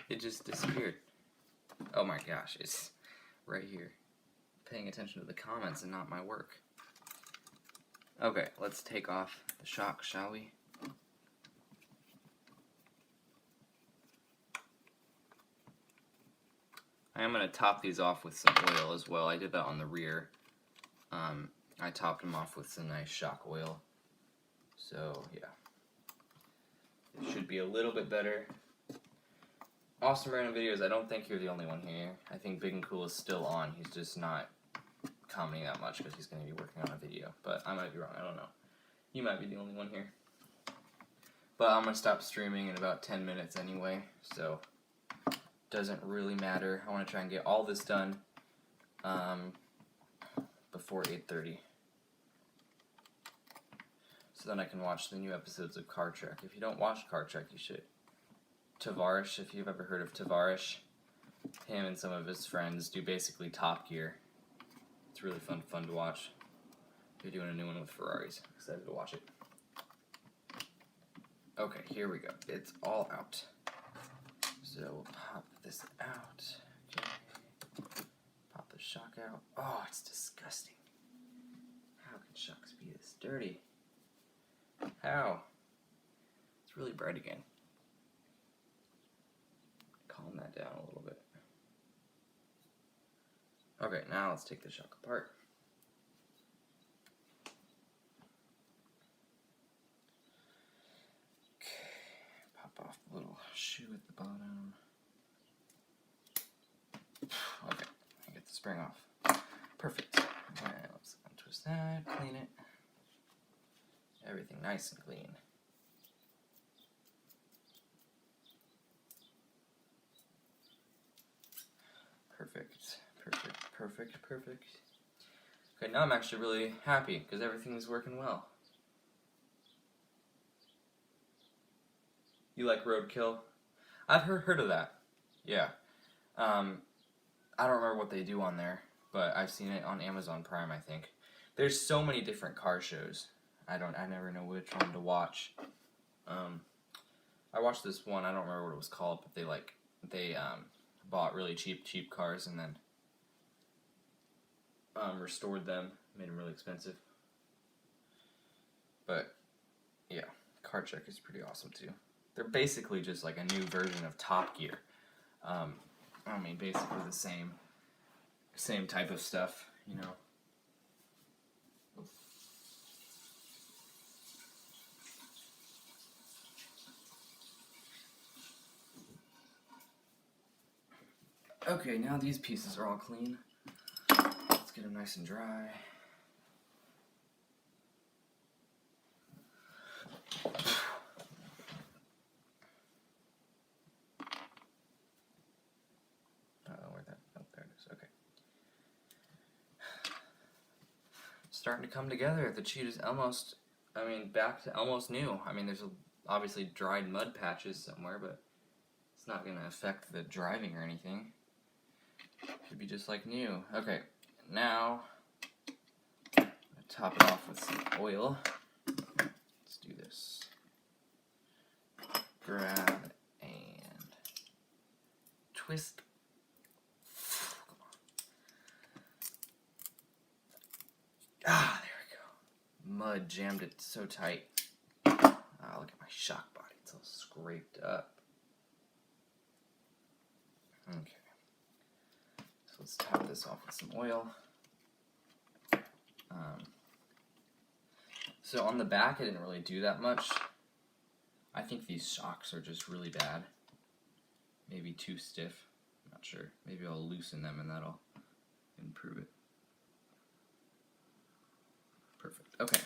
It just disappeared. Oh my gosh, it's right here. Paying attention to the comments and not my work. Okay, let's take off the shock, shall we? I am going to top these off with some oil as well. I did that on the rear. I topped them off with some nice shock oil. So, yeah. It should be a little bit better. Awesome Random Videos, I don't think you're the only one here. I think Big and Cool is still on. He's just not commenting that much because he's going to be working on a video. But I might be wrong. I don't know. You might be the only one here. But I'm going to stop streaming in about 10 minutes anyway. So, doesn't really matter. I want to try and get all this done before 8:30. So then I can watch the new episodes of Car Trek. If you don't watch Car Trek, you should. Tavarish, if you've ever heard of Tavarish, him and some of his friends do basically Top Gear. It's really fun to watch. They're doing a new one with Ferraris. Excited to watch it. Okay, here we go. It's all out. So we'll pop this out. Okay. shock out. Oh, it's disgusting. How can shocks be this dirty? How? It's really bright again. Calm that down a little bit. Okay, now let's take the shock apart. Okay, pop off the little shoe at the bottom. Okay, get the spring off. Perfect. Alright, let's untwist that, clean it. Everything nice and clean. Perfect, perfect, perfect, perfect. Okay, now I'm actually really happy because everything's working well. You like roadkill? I've heard of that. Yeah. I don't remember what they do on there, but I've seen it on Amazon Prime, I think. There's so many different car shows. I never know which one to watch. I watched this one, I don't remember what it was called, but they bought really cheap cars and then restored them, made them really expensive. But yeah, Car Check is pretty awesome too. They're basically just like a new version of Top Gear. I mean, basically the same type of stuff, you know. Okay, now these pieces are all clean. Let's get them nice and dry. Starting to come together. The Cheetah's almost, back to almost new. There's obviously dried mud patches somewhere, but it's not going to affect the driving or anything. Should be just like new. Okay, now I'm going to top it off with some oil. Let's do this. Grab and twist. Ah, there we go. Mud jammed it so tight. Ah, look at my shock body. It's all scraped up. Okay. So let's top this off with some oil. So on the back, I didn't really do that much. I think these shocks are just really bad. Maybe too stiff. I'm not sure. Maybe I'll loosen them and that'll improve it. Perfect. Okay.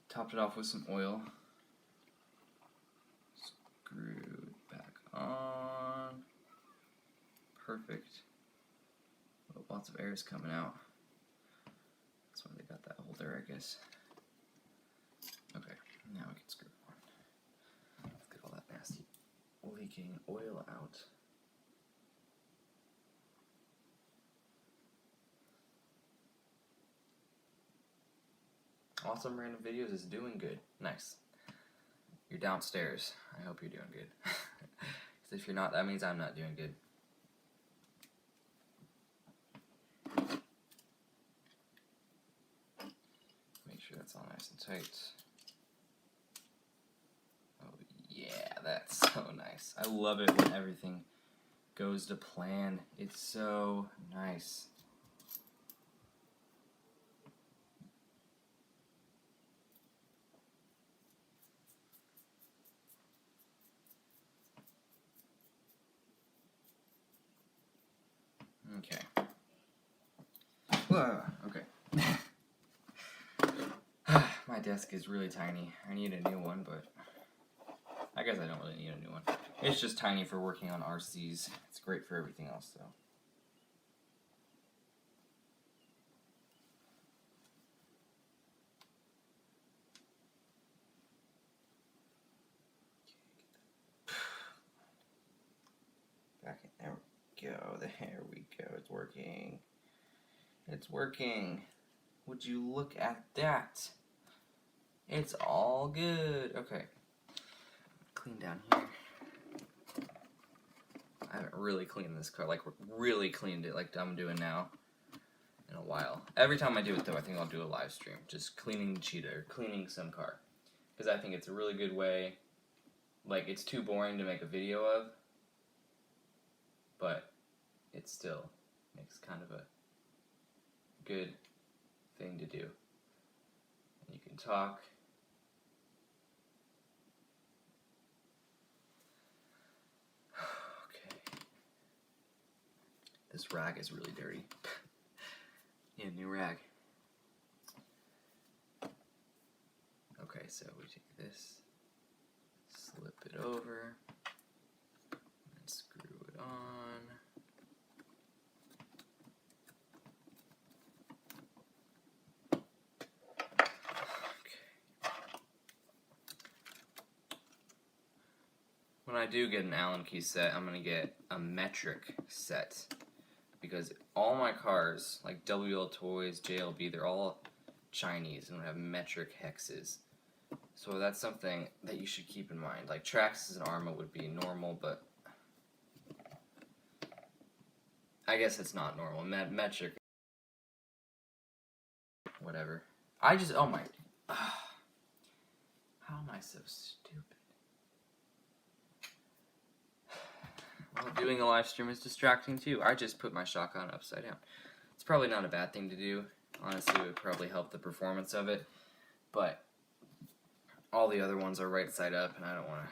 Topped it off with some oil. Screw it back on. Perfect. Oh, lots of air is coming out. That's why they got that holder, I guess. Okay, now we can screw it on. Let's get all that nasty leaking oil out. Awesome Random Videos is doing good. Nice. You're downstairs. I hope you're doing good. Because if you're not, that means I'm not doing good. Make sure that's all nice and tight. Oh yeah, that's so nice. I love it when everything goes to plan. It's so nice. Okay. Whoa, okay. My desk is really tiny. I need a new one, but I guess I don't really need a new one. It's just tiny for working on RCs. It's great for everything else, though. Back in, there we go. There we go. It's working. It's working. Would you look at that? It's all good. Okay. Clean down here. I haven't really cleaned this car, like really cleaned it like I'm doing now in a while. Every time I do it though, I think I'll do a live stream, just cleaning the Cheetah or cleaning some car. Because I think it's a really good way, like it's too boring to make a video of, but it still makes kind of a good thing to do. And you can talk. Okay. This rag is really dirty. Yeah, new rag. Okay, so we take this, slip it over, and screw it on. Okay. When I do get an Allen key set, I'm going to get a metric set. Because all my cars, like WL Toys, JLB, they're all Chinese and have metric hexes. So that's something that you should keep in mind. Like Traxxas and Arma would be normal, but I guess it's not normal. Metric, whatever. I just, oh my, how am I so stupid? Well, doing a live stream is distracting too. I just put my shotgun upside down. It's probably not a bad thing to do. Honestly, it would probably help the performance of it. But all the other ones are right side up, and I don't want to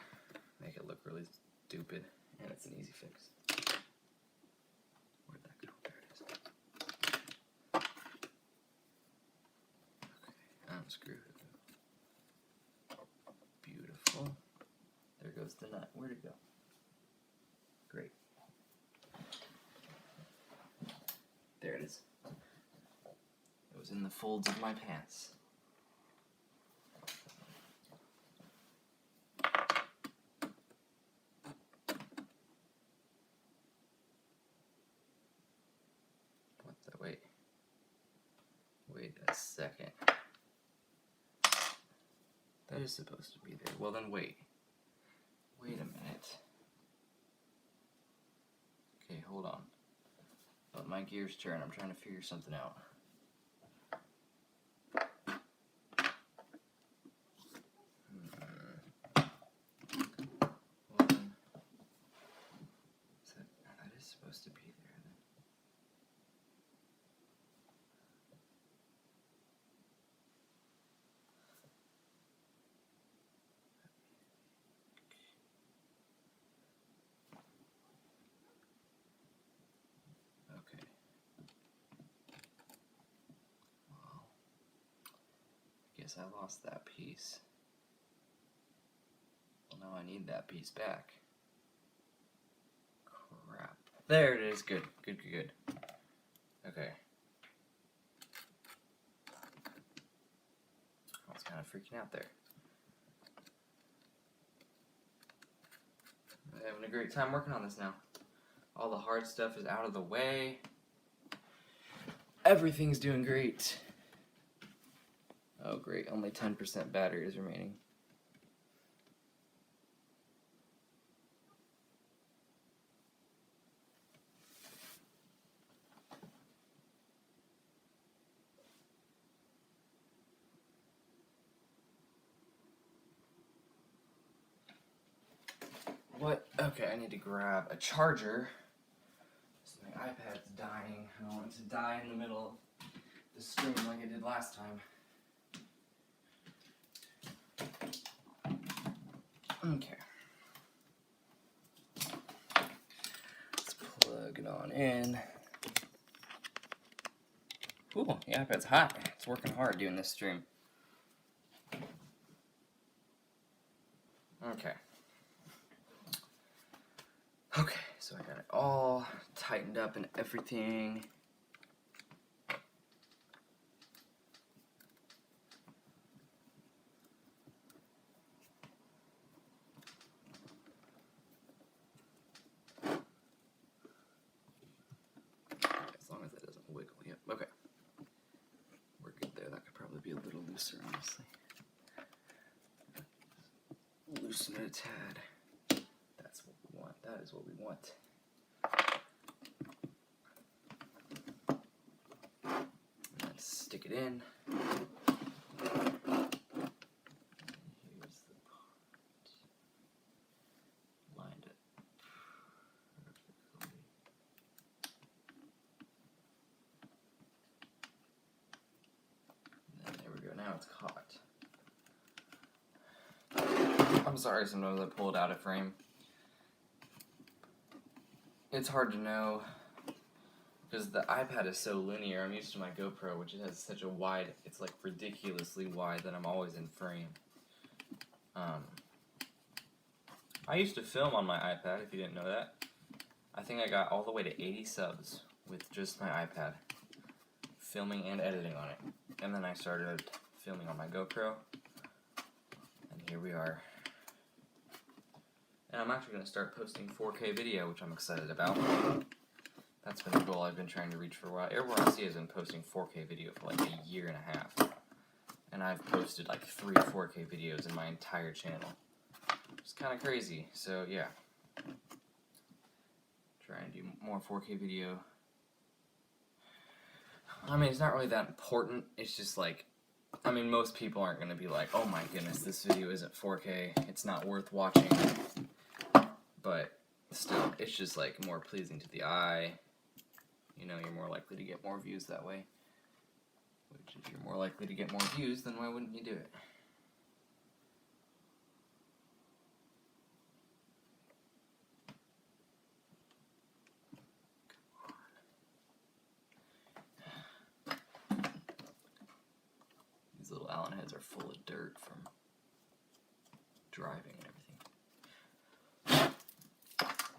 make it look really stupid. And it's an easy fix. Where'd that go? There it is. Okay, unscrew it. Beautiful. There goes the nut. Where'd it go? Great. There it is. It was in the folds of my pants. What the, wait. Wait a second. That is supposed to be there. Well then wait. Wait a minute. Okay, hold on. Let my gears turn. I'm trying to figure something out. Well then, that is supposed to be there then. Okay. Well, I guess I lost that piece. Well, now I need that piece back. Crap. There it is. Good. Good, good, good. Okay. I was kind of freaking out there. I'm having a great time working on this now. All the hard stuff is out of the way. Everything's doing great. Oh great, only 10% battery is remaining. What? Okay, I need to grab a charger. So my iPad's dying. I don't want it to die in the middle of the stream like I did last time. Okay. Let's plug it on in. Ooh, the iPad's hot. It's working hard doing this stream. Okay. Okay, so I got it all tightened up and everything. As long as it doesn't wiggle. Yep, okay. We're good there. That could probably be a little looser, honestly. Loosen it a tad. That's what we want. That is what we want. stick it in. Here's the part. Lined it perfectly. And then there we go, now it's caught. I'm sorry sometimes I pull it out of frame. It's hard to know because the iPad is so linear. I'm used to my GoPro, which has such a wide, it's like ridiculously wide that I'm always in frame. I used to film on my iPad, if you didn't know that. I think I got all the way to 80 subs with just my iPad, filming and editing on it. And then I started filming on my GoPro, and here we are. And I'm actually going to start posting 4K video, which I'm excited about. That's been a goal I've been trying to reach for a while. Everyone I see has been posting 4K video for like a year and a half. And I've posted like 3 4K videos in my entire channel. It's kind of crazy, so yeah. Try and do more 4K video. I mean, it's not really that important. It's just like, I mean, most people aren't going to be like, oh my goodness, this video isn't 4K. It's not worth watching. But still, it's just like more pleasing to the eye. You know, you're more likely to get more views that way. Which, if you're more likely to get more views, then why wouldn't you do it? These little Allen heads are full of dirt from driving and everything.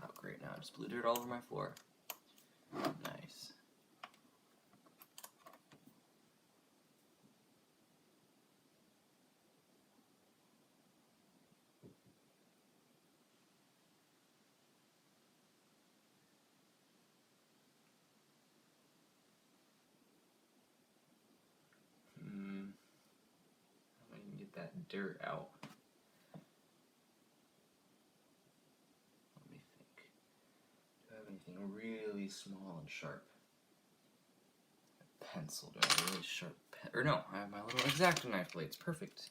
Oh great, now I just blew dirt all over my floor. Nice. I can get that dirt out. Let me think. Do I have anything really small and sharp? A pencil. Do I have a really sharp pen? Or no, I have my little X-Acto knife blades. Perfect.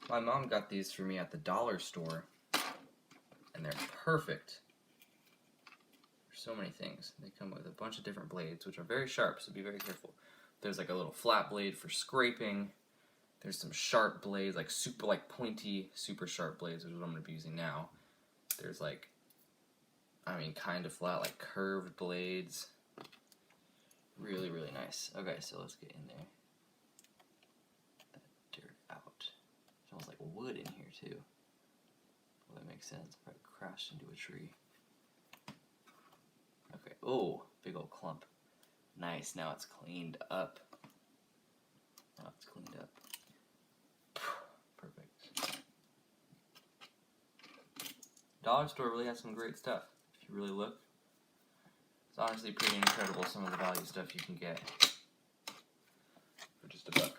My mom got these for me at the dollar store, and they're perfect for so many things. They come with a bunch of different blades, which are very sharp, so be very careful. There's like a little flat blade for scraping. There's some sharp blades, like super, like pointy, super sharp blades, which is what I'm going to be using now. There's like, I mean, kind of flat, like curved blades. Really, really nice. Okay, so let's get in there. That dirt out. Smells like wood in here too. Well, that makes sense. Probably crashed into a tree. Okay. Oh, big old clump. Nice. Now it's cleaned up. Now it's cleaned up. Perfect. Dollar store really has some great stuff. If you really look, it's honestly pretty incredible some of the value stuff you can get for just $1.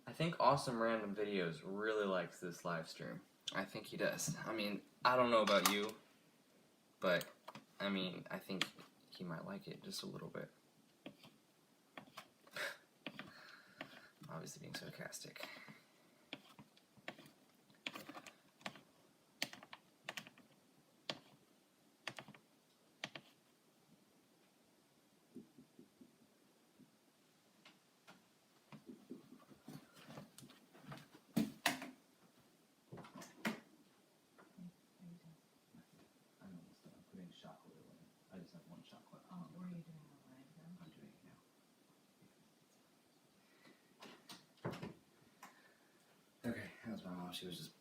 I think Awesome Random Videos really likes this live stream. I think he does. I mean, I don't know about you, but I mean, I think he might like it just a little bit. Obviously being sarcastic. Okay, that was my mom. She was just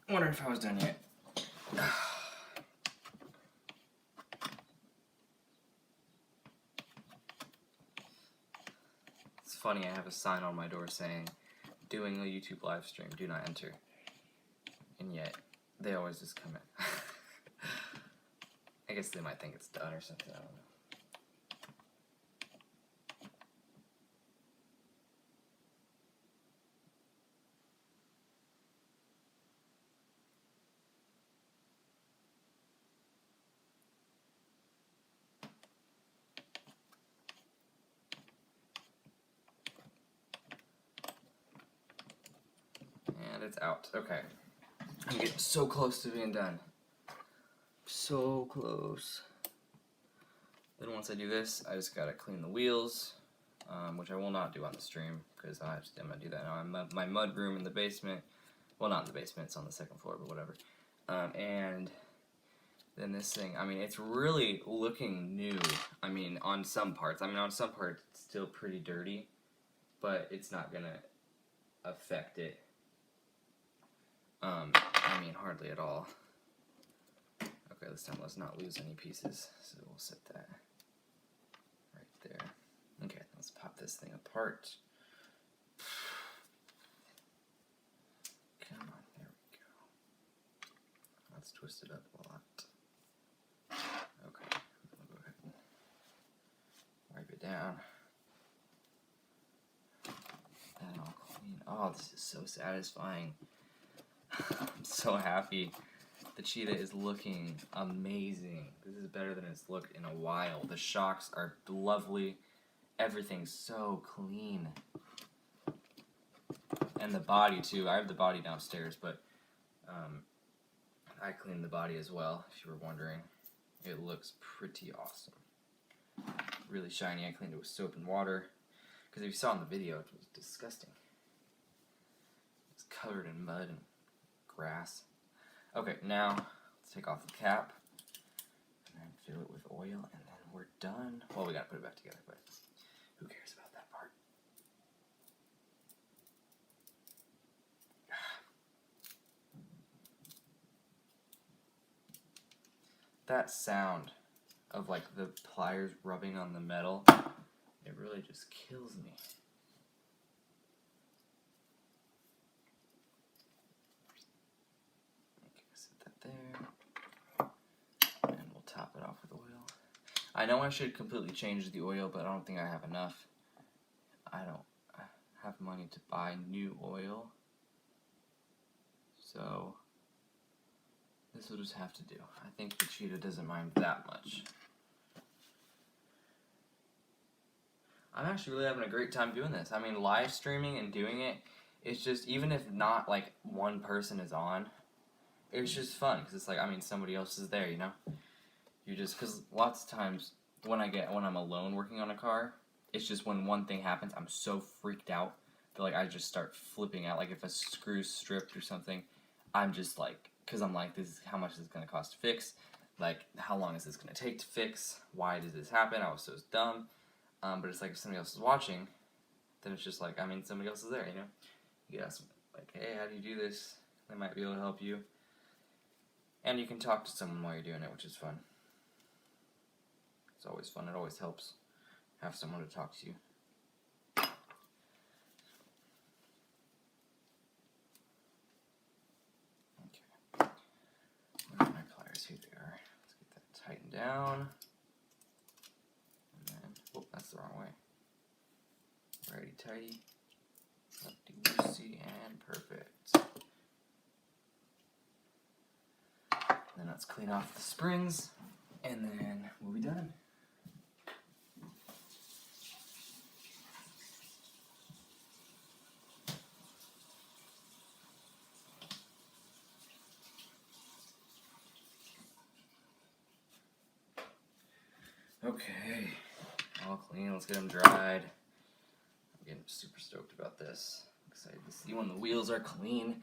wondering if I was done yet. It's funny, I have a sign on my door saying, doing a YouTube live stream, do not enter. And yet, they always just come in. I guess they might think it's done or something, I don't know. it's out. Okay. I'm getting so close to being done. So close. Then once I do this, I just gotta clean the wheels, which I will not do on the stream because I'm gonna do that now. I'm my mud room in the basement. Well, not in the basement, it's on the second floor, but whatever. And then this thing, I mean, it's really looking new. I mean, on some parts. I mean, on some parts, it's still pretty dirty, but it's not gonna affect it. I mean, hardly at all. Okay, this time let's not lose any pieces, so we'll set that right there. Okay, let's pop this thing apart. Come on, there we go. Let's twist it up a lot. Okay, we'll go ahead and wipe it down. That all clean. Oh, this is so satisfying. I'm so happy. The Cheetah is looking amazing. This is better than it's looked in a while. The shocks are lovely. Everything's so clean. And the body too. I have the body downstairs, but I cleaned the body as well, if you were wondering. It looks pretty awesome. Really shiny. I cleaned it with soap and water. Because if you saw in the video, it was disgusting. It was covered in mud and grass. Okay, now let's take off the cap and then fill it with oil, and then we're done. Well, we gotta put it back together, but who cares about that part? That sound of like the pliers rubbing on the metal, it really just kills me. There, and we'll top it off with oil. I know I should completely change the oil, but I don't think I have enough. I don't have money to buy new oil, so this will just have to do. I think the Cheetah doesn't mind that much. I'm actually really having a great time doing this. I mean, live streaming and doing it, it's just, even if not like one person is on, it's just fun, because it's like, I mean, somebody else is there, you know? You just, because lots of times, when I'm alone working on a car, it's just when one thing happens, I'm so freaked out that, like, I just start flipping out. Like, if a screw's stripped or something, I'm just like, because I'm like, how much is this going to cost to fix? Like, how long is this going to take to fix? Why did this happen? I was so dumb. But it's like, if somebody else is watching, then it's just like, I mean, somebody else is there, you know? You ask them, like, hey, how do you do this? They might be able to help you. And you can talk to someone while you're doing it, which is fun. It's always fun. It always helps have someone to talk to you. Okay. Where are my pliers? Here they are. Let's get that tightened down. And then, oh, that's the wrong way. Righty tighty. Lefty loosey, and perfect. Then let's clean off the springs, and then we'll be done. Okay, all clean. Let's get them dried. I'm getting super stoked about this. Excited to see when the wheels are clean.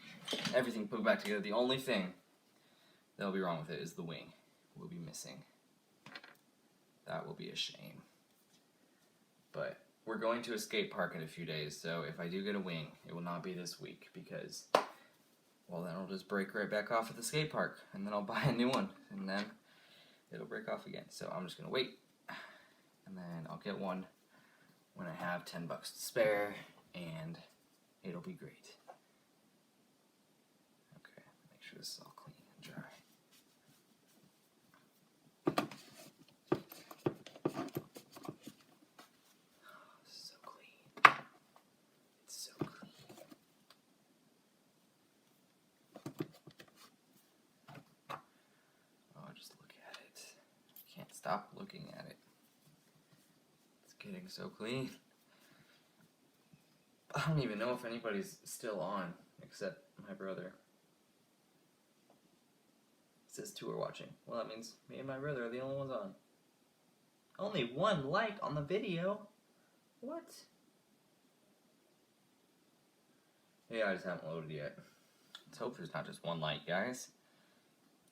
Everything put back together. The only thing that'll be wrong with it is the wing. Will be missing. That will be a shame. But we're going to a skate park in a few days, so if I do get a wing, it will not be this week because, well, then it'll just break right back off at the skate park, and then I'll buy a new one, and then it'll break off again. So I'm just gonna wait, and then I'll get one when I have $10 to spare, and it'll be great. Okay, make sure this is all clean and dry. Stop looking at it. It's getting so clean. I don't even know if anybody's still on, except my brother. It says 2 are watching. Well, that means me and my brother are the only ones on. Only 1 like on the video? What? Yeah, I just haven't loaded yet. Let's hope there's not just 1 like, guys.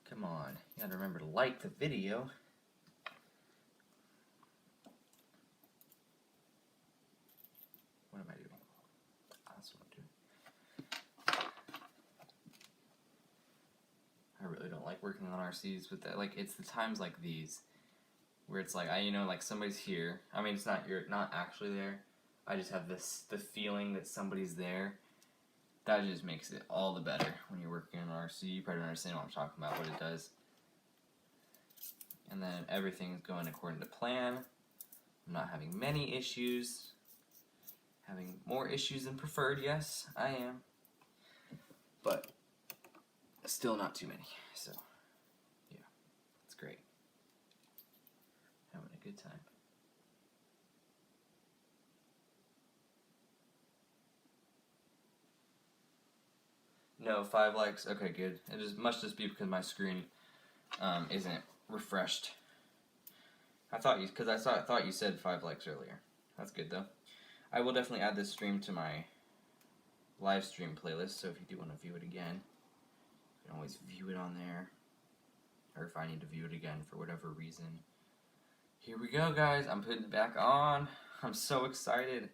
Come on, you gotta remember to like the video. What am I doing? That's what I'm doing. I really don't like working on RCs with that. Like, it's the times like these where it's like, like somebody's here. I mean, it's not, you're not actually there. I just have the feeling that somebody's there. That just makes it all the better when you're working on RC. You probably don't understand what I'm talking about, what it does. And then everything's going according to plan. I'm not having many issues. Having more issues than preferred, yes, I am. But still not too many, so yeah, it's great. Having a good time. No, 5 likes. Okay, good. It must just be because my screen isn't refreshed. I thought you said 5 likes earlier. That's good though. I will definitely add this stream to my live stream playlist. So if you do want to view it again, you can always view it on there. Or if I need to view it again for whatever reason. Here we go, guys. I'm putting it back on. I'm so excited.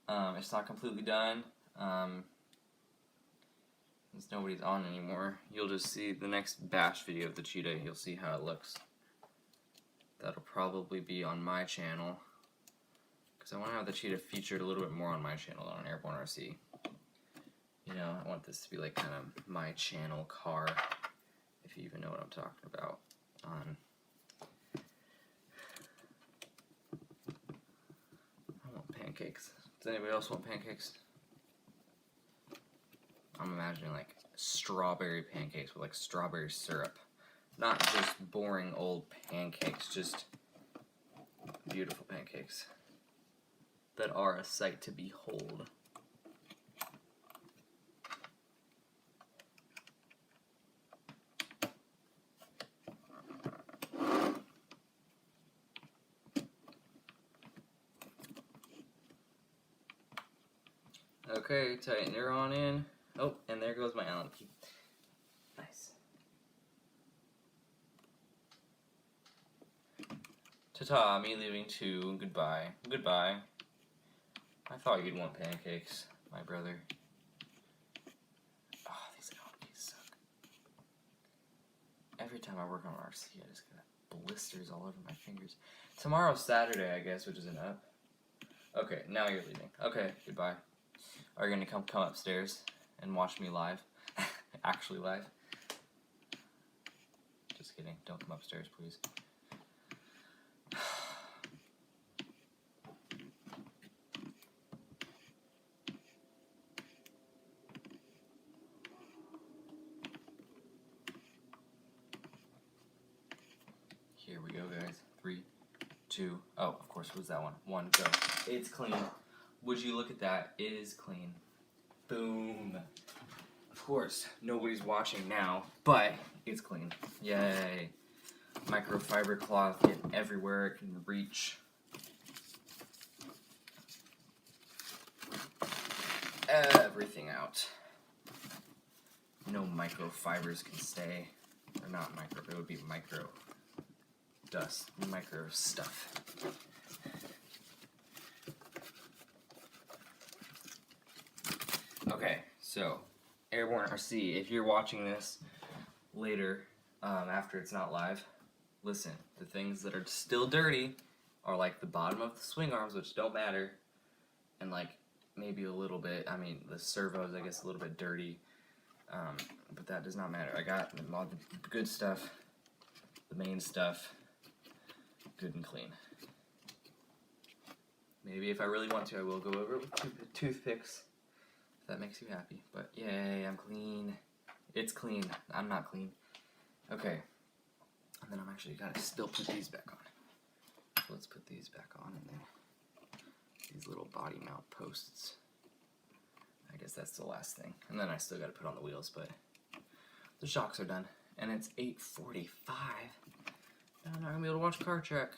It's not completely done. Since nobody's on anymore, you'll just see the next bash video of the Cheetah. You'll see how it looks. That'll probably be on my channel, because I want to have the Cheetah featured a little bit more on my channel than on Airborne RC. You know, I want this to be like kind of my channel car, if you even know what I'm talking about. I want pancakes. Does anybody else want pancakes? I'm imagining like strawberry pancakes with like strawberry syrup. Not just boring old pancakes, just beautiful pancakes that are a sight to behold. Okay, tighten her on in. Oh, and there goes my Allen key. Nice. Ta-ta, me leaving too. Goodbye. Goodbye. I thought you'd want pancakes, my brother. Oh, these Allen keys suck. Every time I work on RC, I just get blisters all over my fingers. Tomorrow's Saturday, I guess, which isn't up. Okay, now you're leaving. Okay, goodbye. Are you gonna come upstairs and watch me live? Actually live? Just kidding. Don't come upstairs, please. Here we go, guys. 3, 2. Oh, of course, who's that one? 1, go. It's clean. Would you look at that? It is clean. Boom. Of course, nobody's watching now, but it's clean. Yay. Microfiber cloth getting everywhere it can reach. Everything out. No microfibers can stay. Or not micro, it would be micro dust, micro stuff. Okay, so Airborne RC, if you're watching this later, after it's not live, listen, the things that are still dirty are like the bottom of the swing arms, which don't matter, and like maybe a little bit, I mean the servos I guess a little bit dirty, but that does not matter. I got all the good stuff, the main stuff, good and clean. Maybe if I really want to, I will go over it with toothpicks. That makes you happy, but yay, I'm clean. It's clean. I'm not clean. Okay, and then I'm actually gotta still put these back on. So let's put these back on, and then these little body mount posts. I guess that's the last thing. And then I still gotta put on the wheels, but the shocks are done. And it's 8:45. I'm not gonna be able to watch Car Check.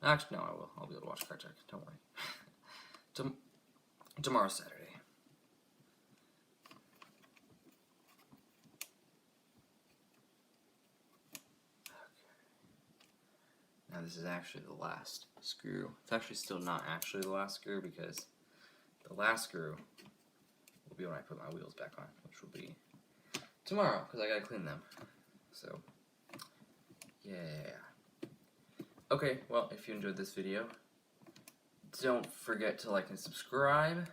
Actually, no, I will. I'll be able to watch Car Check. Don't worry. Tomorrow's Saturday. Now this is actually the last screw. It's actually still not actually the last screw because the last screw will be when I put my wheels back on, which will be tomorrow because I gotta clean them. So, yeah. Okay, well, if you enjoyed this video, don't forget to like and subscribe.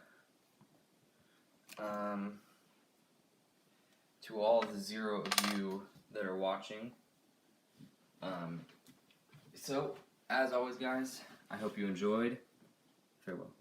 To all the 0 of you that are watching. So, as always, guys, I hope you enjoyed. Farewell.